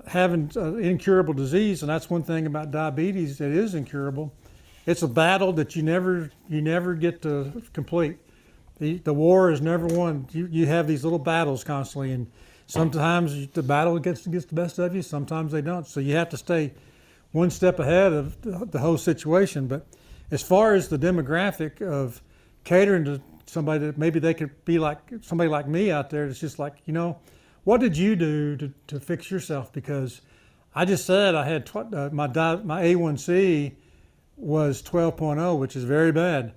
having incurable disease, and that's one thing about diabetes that is incurable, it's a battle that you never get to complete. The war is never won. You have these little battles constantly, and sometimes the battle gets the best of you, sometimes they don't. So you have to stay one step ahead of the whole situation. But as far as the demographic of catering to somebody that maybe they could be like somebody like me out there, that's just like, what did you do to fix yourself? Because I just said I had my A1C was 12.0, which is very bad.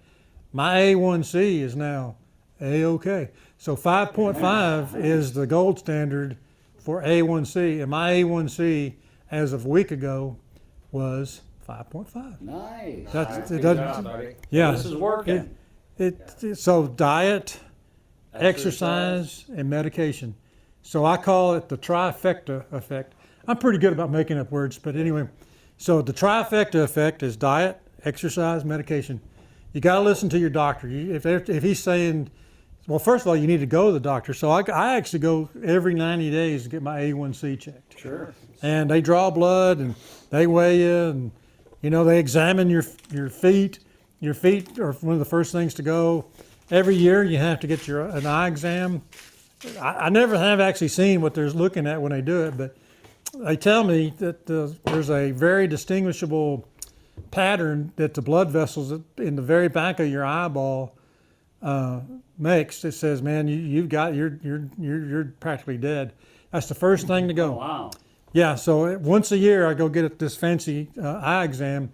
My A1C is now A-OK. So 5.5 is the gold standard for A1C, and my A1C as of a week ago was 5.5. Nice. That's it. Good Doesn't, job, buddy. yeah. This is working. So diet, exercise, and medication. So I call it the trifecta effect. I'm pretty good about making up words, but anyway. So the trifecta effect is diet, exercise, medication. You got to listen to your doctor. If he's saying, well, first of all, you need to go to the doctor. So I actually go every 90 days to get my A1C checked. Sure. And they draw blood and they weigh you, and they examine your feet. Your feet are one of the first things to go. Every year you have to get an eye exam. I never have actually seen what they're looking at when they do it, but they tell me that there's a very distinguishable pattern that the blood vessels in the very back of your eyeball makes. It says, man, you're practically dead. That's the first thing to go. Wow. Yeah, so once a year I go get this fancy eye exam.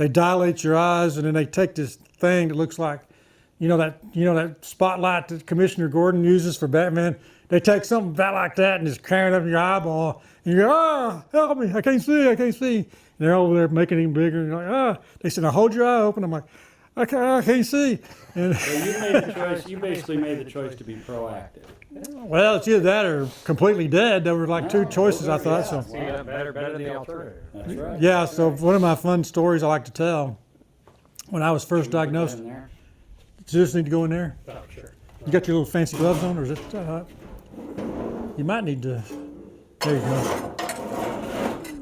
they dilate your eyes, and then they take this thing that looks like, that spotlight that Commissioner Gordon uses for Batman. They take something about like that and just cram it up in your eyeball, and you go, help me, I can't see. And they're over there making it even bigger, and you're like, They said, now hold your eye open. I'm like, I can't see. And So you made the choice. You basically made the choice to be proactive. well, it's either that or completely dead. There were like two choices, I thought. So Better than the alternative. That's right. yeah, so one of my fun stories I like to tell, when I was first diagnosed, In there. does this need to go in there? Oh, sure. You got your little fancy gloves on, or is it? You might need to. There you go.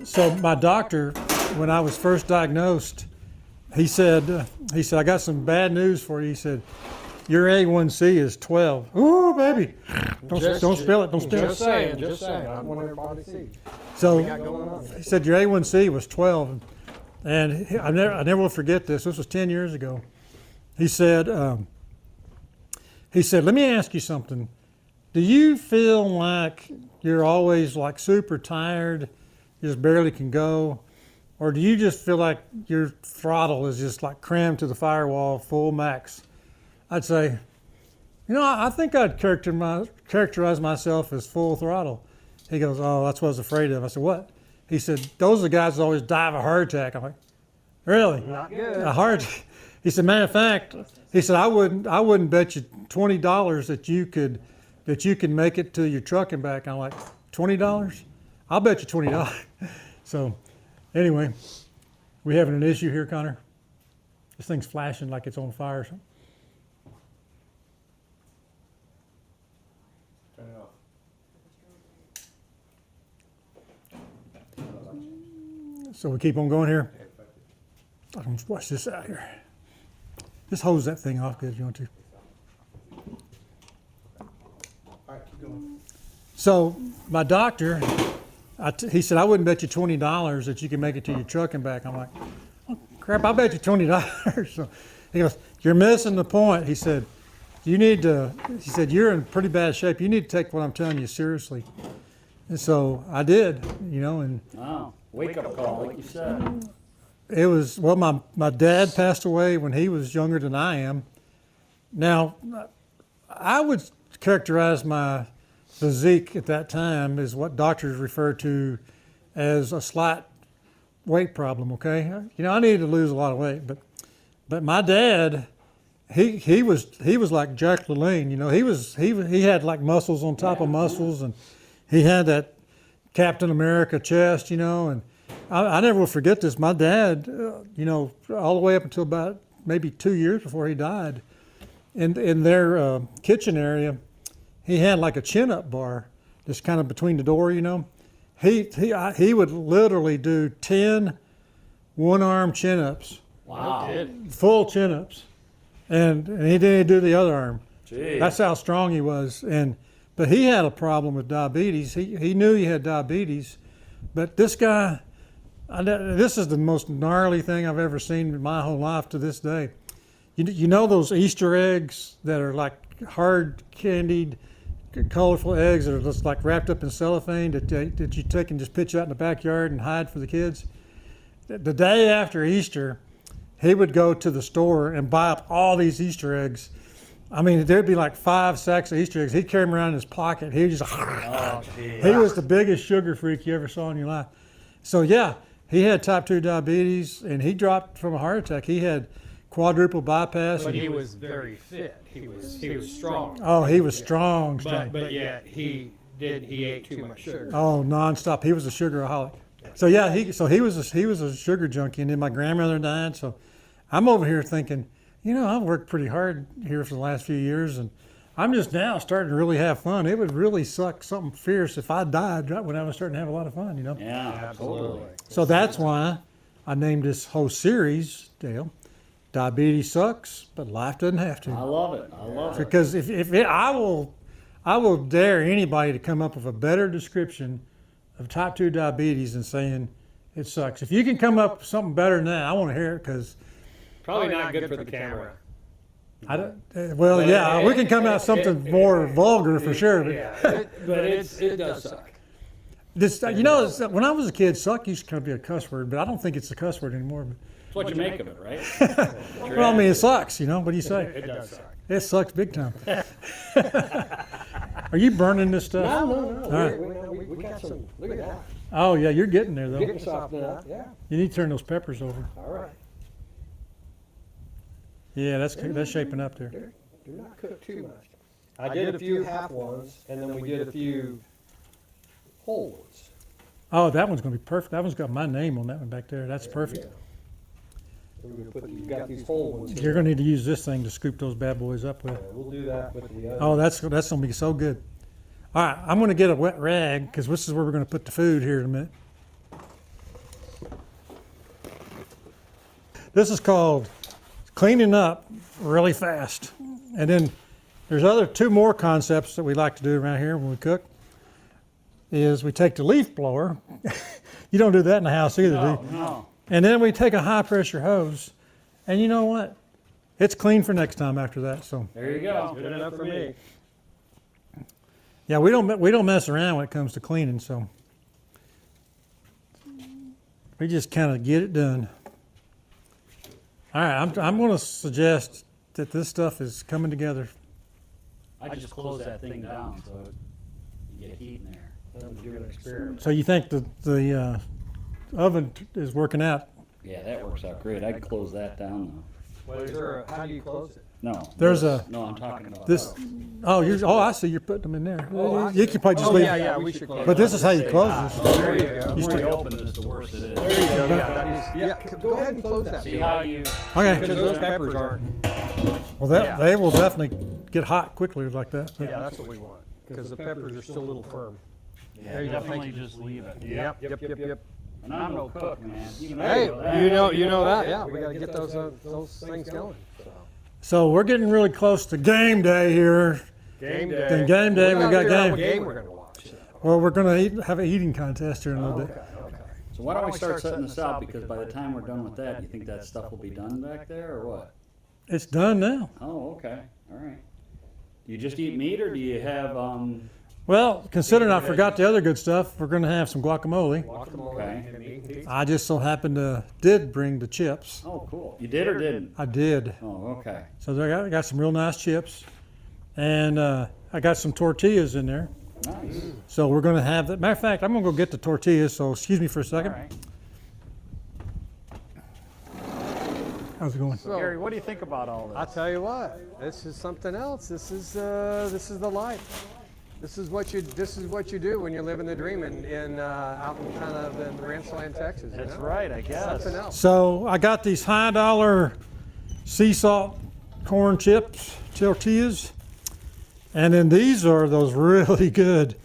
So my doctor, when I was first diagnosed, he said, I got some bad news for you. He said, your A1C is 12. Ooh, baby. Don't spill it. Don't spill Just it. saying. I want everybody to see. So Going on. he said your A1C was 12, and I never will forget this. This was 10 years ago. He said, let me ask you something. Do you feel like you're always like super tired, you just barely can go, or do you just feel like your throttle is just like crammed to the firewall, full max? I'd say, I think I'd characterize myself as full throttle. He goes, oh, that's what I was afraid of. I said, what? He said, those are the guys that always die of a heart attack. I'm like, really? Not good. A heart? He said, matter of fact, he said, I wouldn't bet you $20 that you can make it to your truck and back. I'm like, $20? I'll bet you $20. So, anyway, we having an issue here, Connor? This thing's flashing like it's on fire or something. Turn it off. So we keep on going here. I'm gonna wash this out here. Just hose that thing off good if you want to. All right, keep going. So my doctor, he said, I wouldn't bet you $20 that you can make it to your truck and back. I'm like, oh, crap, I'll bet you $20. So he goes, you're missing the point. He said, he said, you're in pretty bad shape. You need to take what I'm telling you seriously. And so I did, and Oh, wake up call, like you said. it was, well, my dad passed away when he was younger than I am. Now, I would characterize my physique at that time as what doctors refer to as a slight weight problem, okay? I needed to lose a lot of weight, but my dad, he was like Jack LaLanne, he had like muscles on top of muscles, and he had that Captain America chest, and I never will forget this. My dad, all the way up until about maybe 2 years before he died, in their kitchen area, he had like a chin-up bar just kind of between the door, He would literally do 10 one-arm chin-ups, Wow. full chin-ups, and he didn't do the other arm. Gee. That's how strong he was. But he had a problem with diabetes. He knew he had diabetes, but this guy, this is the most gnarly thing I've ever seen in my whole life to this day. You know those Easter eggs that are like hard candied, colorful eggs that are just like wrapped up in cellophane that you take and just pitch out in the backyard and hide for the kids? The day after Easter, he would go to the store and buy up all these Easter eggs. I mean, there'd be like 5 sacks of Easter eggs. He'd carry them around in his pocket. He was just, he was the biggest sugar freak you ever saw in your life. So yeah, he had type 2 diabetes, and he dropped from a heart attack. He had quadruple bypass. But he was very fit. He was strong. Oh, he was strong. But yet he ate too much sugar. Oh, nonstop. He was a sugaraholic. So yeah, he was a sugar junkie, and then my grandmother died. So I'm over here thinking, I've worked pretty hard here for the last few years, and I'm just now starting to really have fun. It would really suck something fierce if I died right when I was starting to have a lot of fun, Yeah, absolutely. So that's why I named this whole series, Dale, Diabetes Sucks, but Life Doesn't Have to. I love it. I love it. Because I will dare anybody to come up with a better description of type 2 diabetes than saying it sucks. If you can come up with something better than that, I want to hear it, because Probably not good for the camera. I don't. Well, yeah, we can come out something more vulgar for sure. But it does suck. This, when I was a kid, suck used to kind of be a cuss word, but I don't think it's a cuss word anymore. It's what you make of it, right? Well, I mean, it sucks, you know. What do you say? It does suck. It sucks big time. Are you burning this stuff? No. All right. We got some. Look at that. Oh, yeah, you're getting there, though. Getting soft now. Yeah. You need to turn those peppers over. All right. Yeah, that's shaping up there. Do not cook too much. I did a few half ones, and then we did a few whole ones. Oh, that one's going to be perfect. That one's got my name on that one back there. That's perfect. You've got these whole ones here. You're going to need to use this thing to scoop those bad boys up with. We'll do that with the other. Oh, that's going to be so good. All right, I'm going to get a wet rag because this is where we're going to put the food here in a minute. This is called cleaning up really fast. And then there's two more concepts that we like to do around here when we cook. Is we take the leaf blower. You don't do that in the house either, do you? No. And then we take a high pressure hose, and you know what? It's clean for next time after that. So There you go. Good enough for me. yeah, we don't mess around when it comes to cleaning. So we just kind of get it done. All right, I'm going to suggest that this stuff is coming together. I just close that thing down so you get heat in there. I'm doing an experiment. So you think the oven is working out? Yeah, that works out great. I'd close that down How do you close it? though. No. There's this- a- No, I'm talking about This. I see. You're putting them in there. I You can probably just leave. we should close But this is how you close this. There you go. The more you open this, the worse it is. There you go. Yeah, go ahead and close that. See how you... Okay. Because those peppers aren't. Well, they will definitely get hot quickly like that. Yeah, that's what we want. Because the peppers are still a little firm. Yeah, definitely just leave it. Yep. And I'm no cook, man. You know Hey, that. you know that. Yeah, we got to get those things going. So we're getting really close to game day here. Game day. Then game day, we got game. What game we're going to watch. Well, we're going to have an eating contest here in a little bit. Okay. So why don't we start setting this out? Because by the time we're done with that, you think that stuff will be done back there or what? It's done now. Oh, okay. All right. Do you just eat meat or do you have, Well, considering I forgot the other good stuff, we're going to have some guacamole. Okay. I just so happened to did bring the chips. oh, cool. You did or didn't? I did. Oh, okay. So I got some real nice chips, and I got some tortillas in there. Nice. So we're going to have that. Matter of fact, I'm going to go get the tortillas. So excuse me for a All second. right. How's it going? Gary, what do you think about all I this? tell you what, this is something else. This is the life. This is what you do when you're living the dream in out in kind of in Ranchland, Texas. That's right, I guess. Something else. So I got these high dollar sea salt corn chips, tortillas, and then these are those really good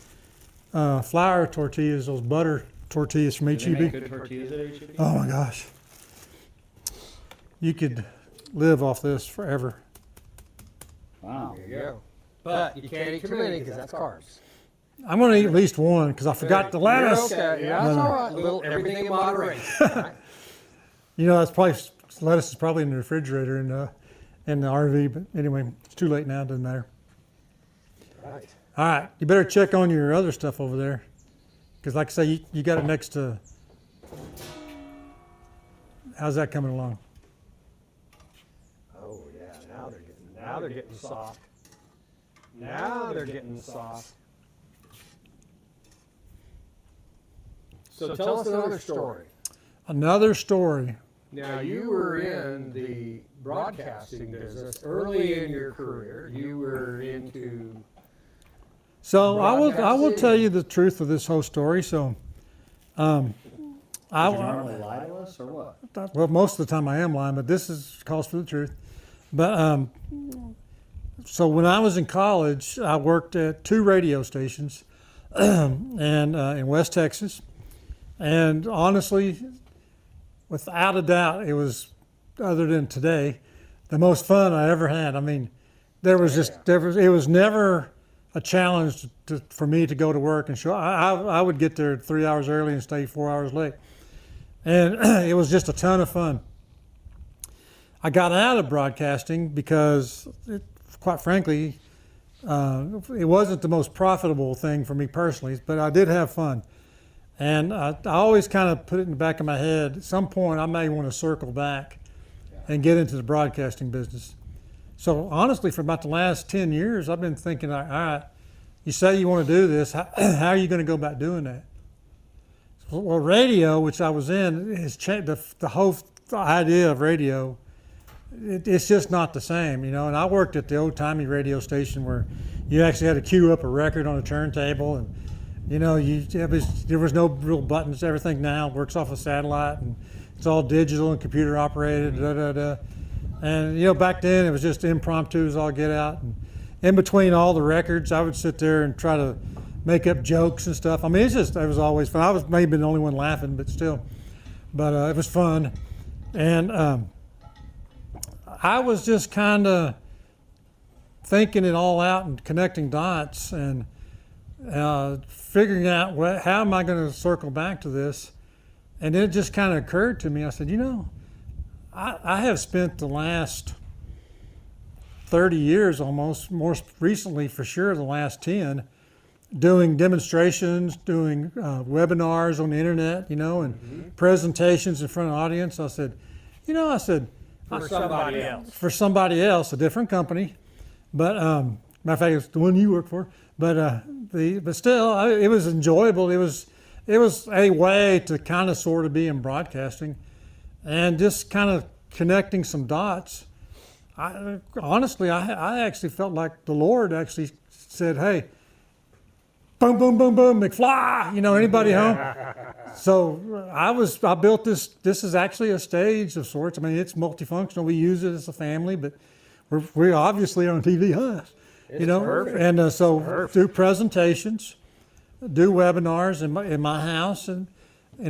flour tortillas, those butter tortillas from Do they make HEB. good tortillas at HEB? Oh my gosh, you could live off this forever. Wow. There you go. But you can't eat too many because that's carbs. I'm going to eat at least one because I forgot the lettuce. Okay, yeah, that's all right. A little everything in moderation. Right? You know, lettuce is probably in the refrigerator in the RV. But anyway, it's too late now. It doesn't matter. Right. All right, you better check on your other stuff over there, because like I say, you got it next to. How's that coming along? Oh yeah, now they're getting soft. Now they're getting soft. So tell us another story. Another story. Now you were in the broadcasting business early in your career. You were into So I will Broadcasting. tell you the truth of this whole story. So, Do you normally lie to us or what? well, most of the time I am lying, but this is calls for the truth. But so when I was in college, I worked at 2 radio stations, and in West Texas. And honestly, without a doubt, it was, other than today, the most fun I ever had. I mean, it was never a challenge for me to go to work and show. I would get there 3 hours early and stay 4 hours late, and it was just a ton of fun. I got out of broadcasting because, quite frankly, it wasn't the most profitable thing for me personally, but I did have fun. And I always kind of put it in the back of my head, at some point I may want to circle back and get into the broadcasting business. So honestly, for about the last 10 years, I've been thinking, all right, you say you want to do this, how are you going to go about doing that? Well, radio, which I was in, has changed the whole idea of radio. It's just not the same, you know. And I worked at the old-timey radio station where you actually had to queue up a record on a turntable, and you know, there was no real buttons. Everything now works off a satellite, and it's all digital and computer operated. And you know, back then it was just impromptus all get out. And in between all the records, I would sit there and try to make up jokes and stuff. I mean, it was always fun. I was maybe the only one laughing, but still. But it was fun. And I was just kind of thinking it all out and connecting dots and figuring out how am I going to circle back to this. And then it just kind of occurred to me. I said, you know, I have spent the last 30 years almost, more recently for sure the last 10, doing demonstrations, doing webinars on the internet, you know, and presentations in front of audience. I said, you know, For somebody else. For somebody else, a different company, but matter of fact, it's the one you work for. But still, it was enjoyable. It was a way to kind of sort of be in broadcasting, and just kind of connecting some dots. Honestly, I actually felt like the Lord actually said, "Hey, boom, boom, boom, boom, McFly, you know, anybody home?" So I built this. This is actually a stage of sorts. I mean, it's multifunctional. We use it as a family, but we obviously on TV, huh? You know, perfect. and so do presentations, do webinars in my house in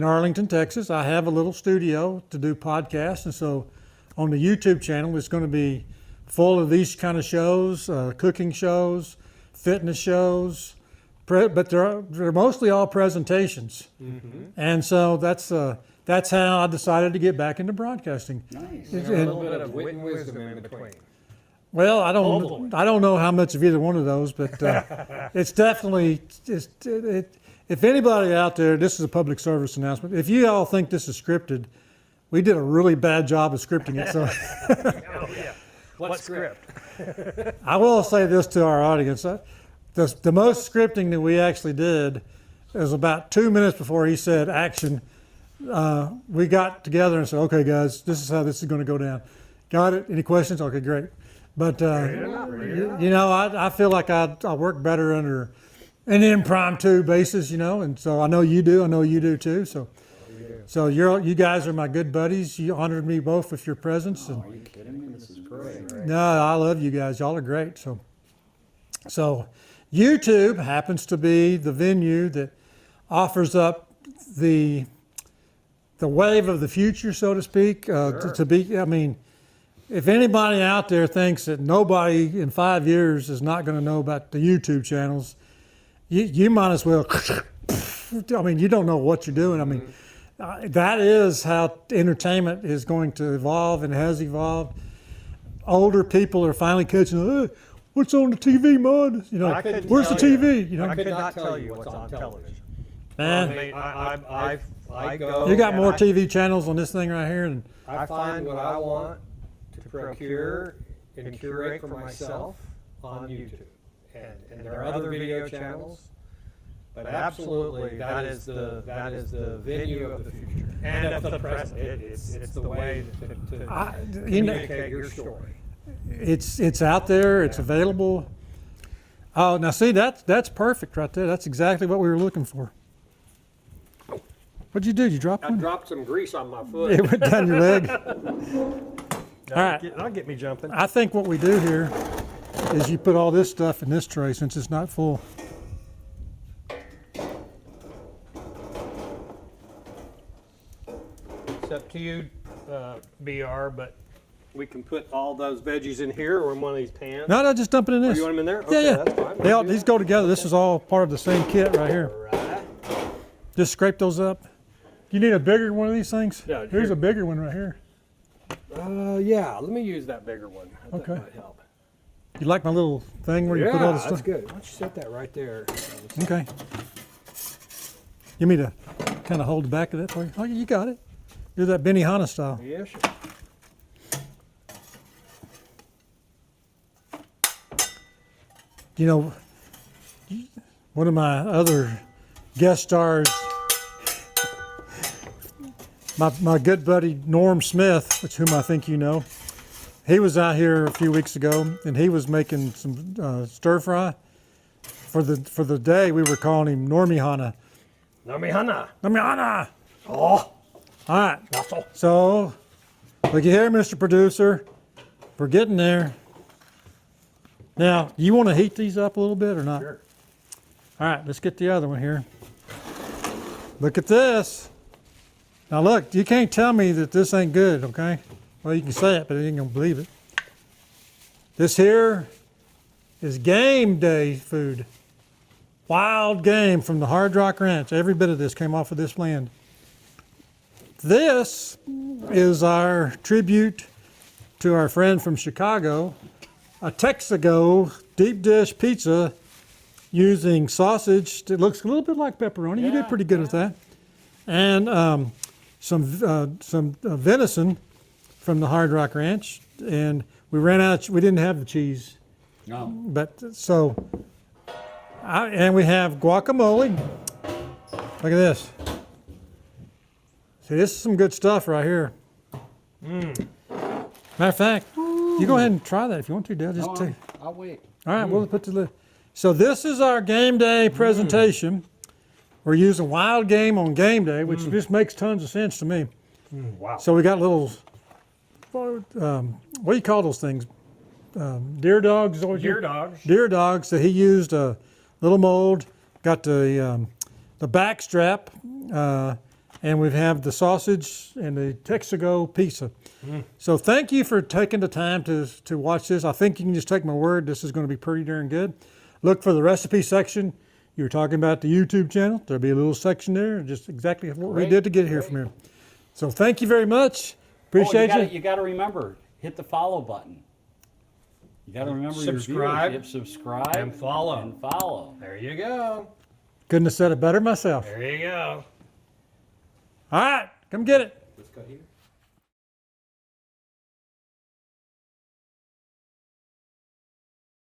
Arlington, Texas. I have a little studio to do podcasts, and so on the YouTube channel, it's going to be full of these kind of shows, cooking shows, fitness shows. But they're mostly all presentations, and so that's how I decided to get back into broadcasting. Nice. And a little bit of wit and wisdom in between. Well, I don't know how much of either one of those, but it's definitely if anybody out there, this is a public service announcement. If you all think this is scripted, we did a really bad job of scripting it. So What script? I will say this to our audience. The most scripting that we actually did was about 2 minutes before he said action. We got together and said, okay, guys, this is how this is going to go down. Got it? Any questions? Okay, great. But, you know, I feel like I work better under an impromptu basis, you know, and so I know you do. I know you do too. So you guys are my good buddies. You honored me both with your presence. And, Are you kidding me? This is great. no, I love you guys. Y'all are great. So YouTube happens to be the venue that offers up the wave of the future, so to speak. To be, I mean, if anybody out there thinks that nobody in 5 years is not going to know about the YouTube channels, you might as well. I mean, you don't know what you're doing. I mean, that is how entertainment is going to evolve and has evolved. Older people are finally catching. What's on the TV, Mud? You know, where's the TV? You know, I could not tell you what's on television. man, I go. you got and more I- TV channels on this thing right here, and I find what I want to procure and curate for myself on YouTube. And there are other video channels, but absolutely that is the venue of the future and of the present. It's the way to you know, communicate your story. it's out there. It's available. Oh, now see, that's perfect right there. That's exactly what we were looking for. What'd you do? You drop I one? dropped some grease on my foot. It went down your leg. All right. That'll get me jumping. I think what we do here is you put all this stuff in this tray since it's not full. It's up to you, BR, but we can put all those veggies in here or in one of these pans. No, just dump it in this. You want them in there? Yeah, Okay, yeah. that's fine. They all, these go together. This is all part of the same kit right here. All right. Just scrape those up. You need a bigger one of these things? Yeah, Here's here. a bigger one right here. Yeah, let me use that bigger one. Okay. That might help. You like my little thing where you Yeah, put all the that's stuff? good. Why don't you set that right there? Okay. You mean to kind of hold the back of that for you? Oh, you got it. You're that Benihana style. Yes. You know, one of my other guest stars, my good buddy Norm Smith, whom I think you know, he was out here a few weeks ago, and he was making some stir fry. For the day, we were calling him Normihana. Namihana. Normihana. Oh, All right. muscle. So, look here, Mr. Producer. We're getting there. Now, you want to heat these up a little bit or not? Sure. All right, let's get the other one here. Look at this. Now look, you can't tell me that this ain't good, okay? Well, you can say it, but you ain't gonna believe it. This here is game day food. Wild game from the Hard Rock Ranch. Every bit of this came off of this land. This is our tribute to our friend from Chicago, a Texa-go deep dish pizza using sausage. It looks a little bit like pepperoni. You did pretty good with that. And some venison from the Hard Rock Ranch. And we ran out. We didn't have the cheese. No. But so, and we have guacamole. Look at this. See, this is some good stuff right here. Matter of fact, you go ahead and try that if you want to, Dale. Just No, take. I'll wait. All right, we'll put the lid. So this is our game day presentation. We're using wild game on game day, which just makes tons of sense to me. Wow. So we got little, what do you call those things? Deer dogs? Is that what you- Deer dogs. Deer dogs. So he used a little mold, got the back strap, and we have the sausage and the Texa-go pizza. So thank you for taking the time to watch this. I think you can just take my word, this is going to be pretty darn good. Look for the recipe section. You were talking about the YouTube channel. There'll be a little section there, just exactly what we did to get here from here. So thank you very much. Appreciate you. You got to remember, hit the follow button. You got to remember Subscribe. your viewers. Hit subscribe And follow. And follow. There you go. Couldn't have said it better myself. There you go. All right, come get it. Let's go here.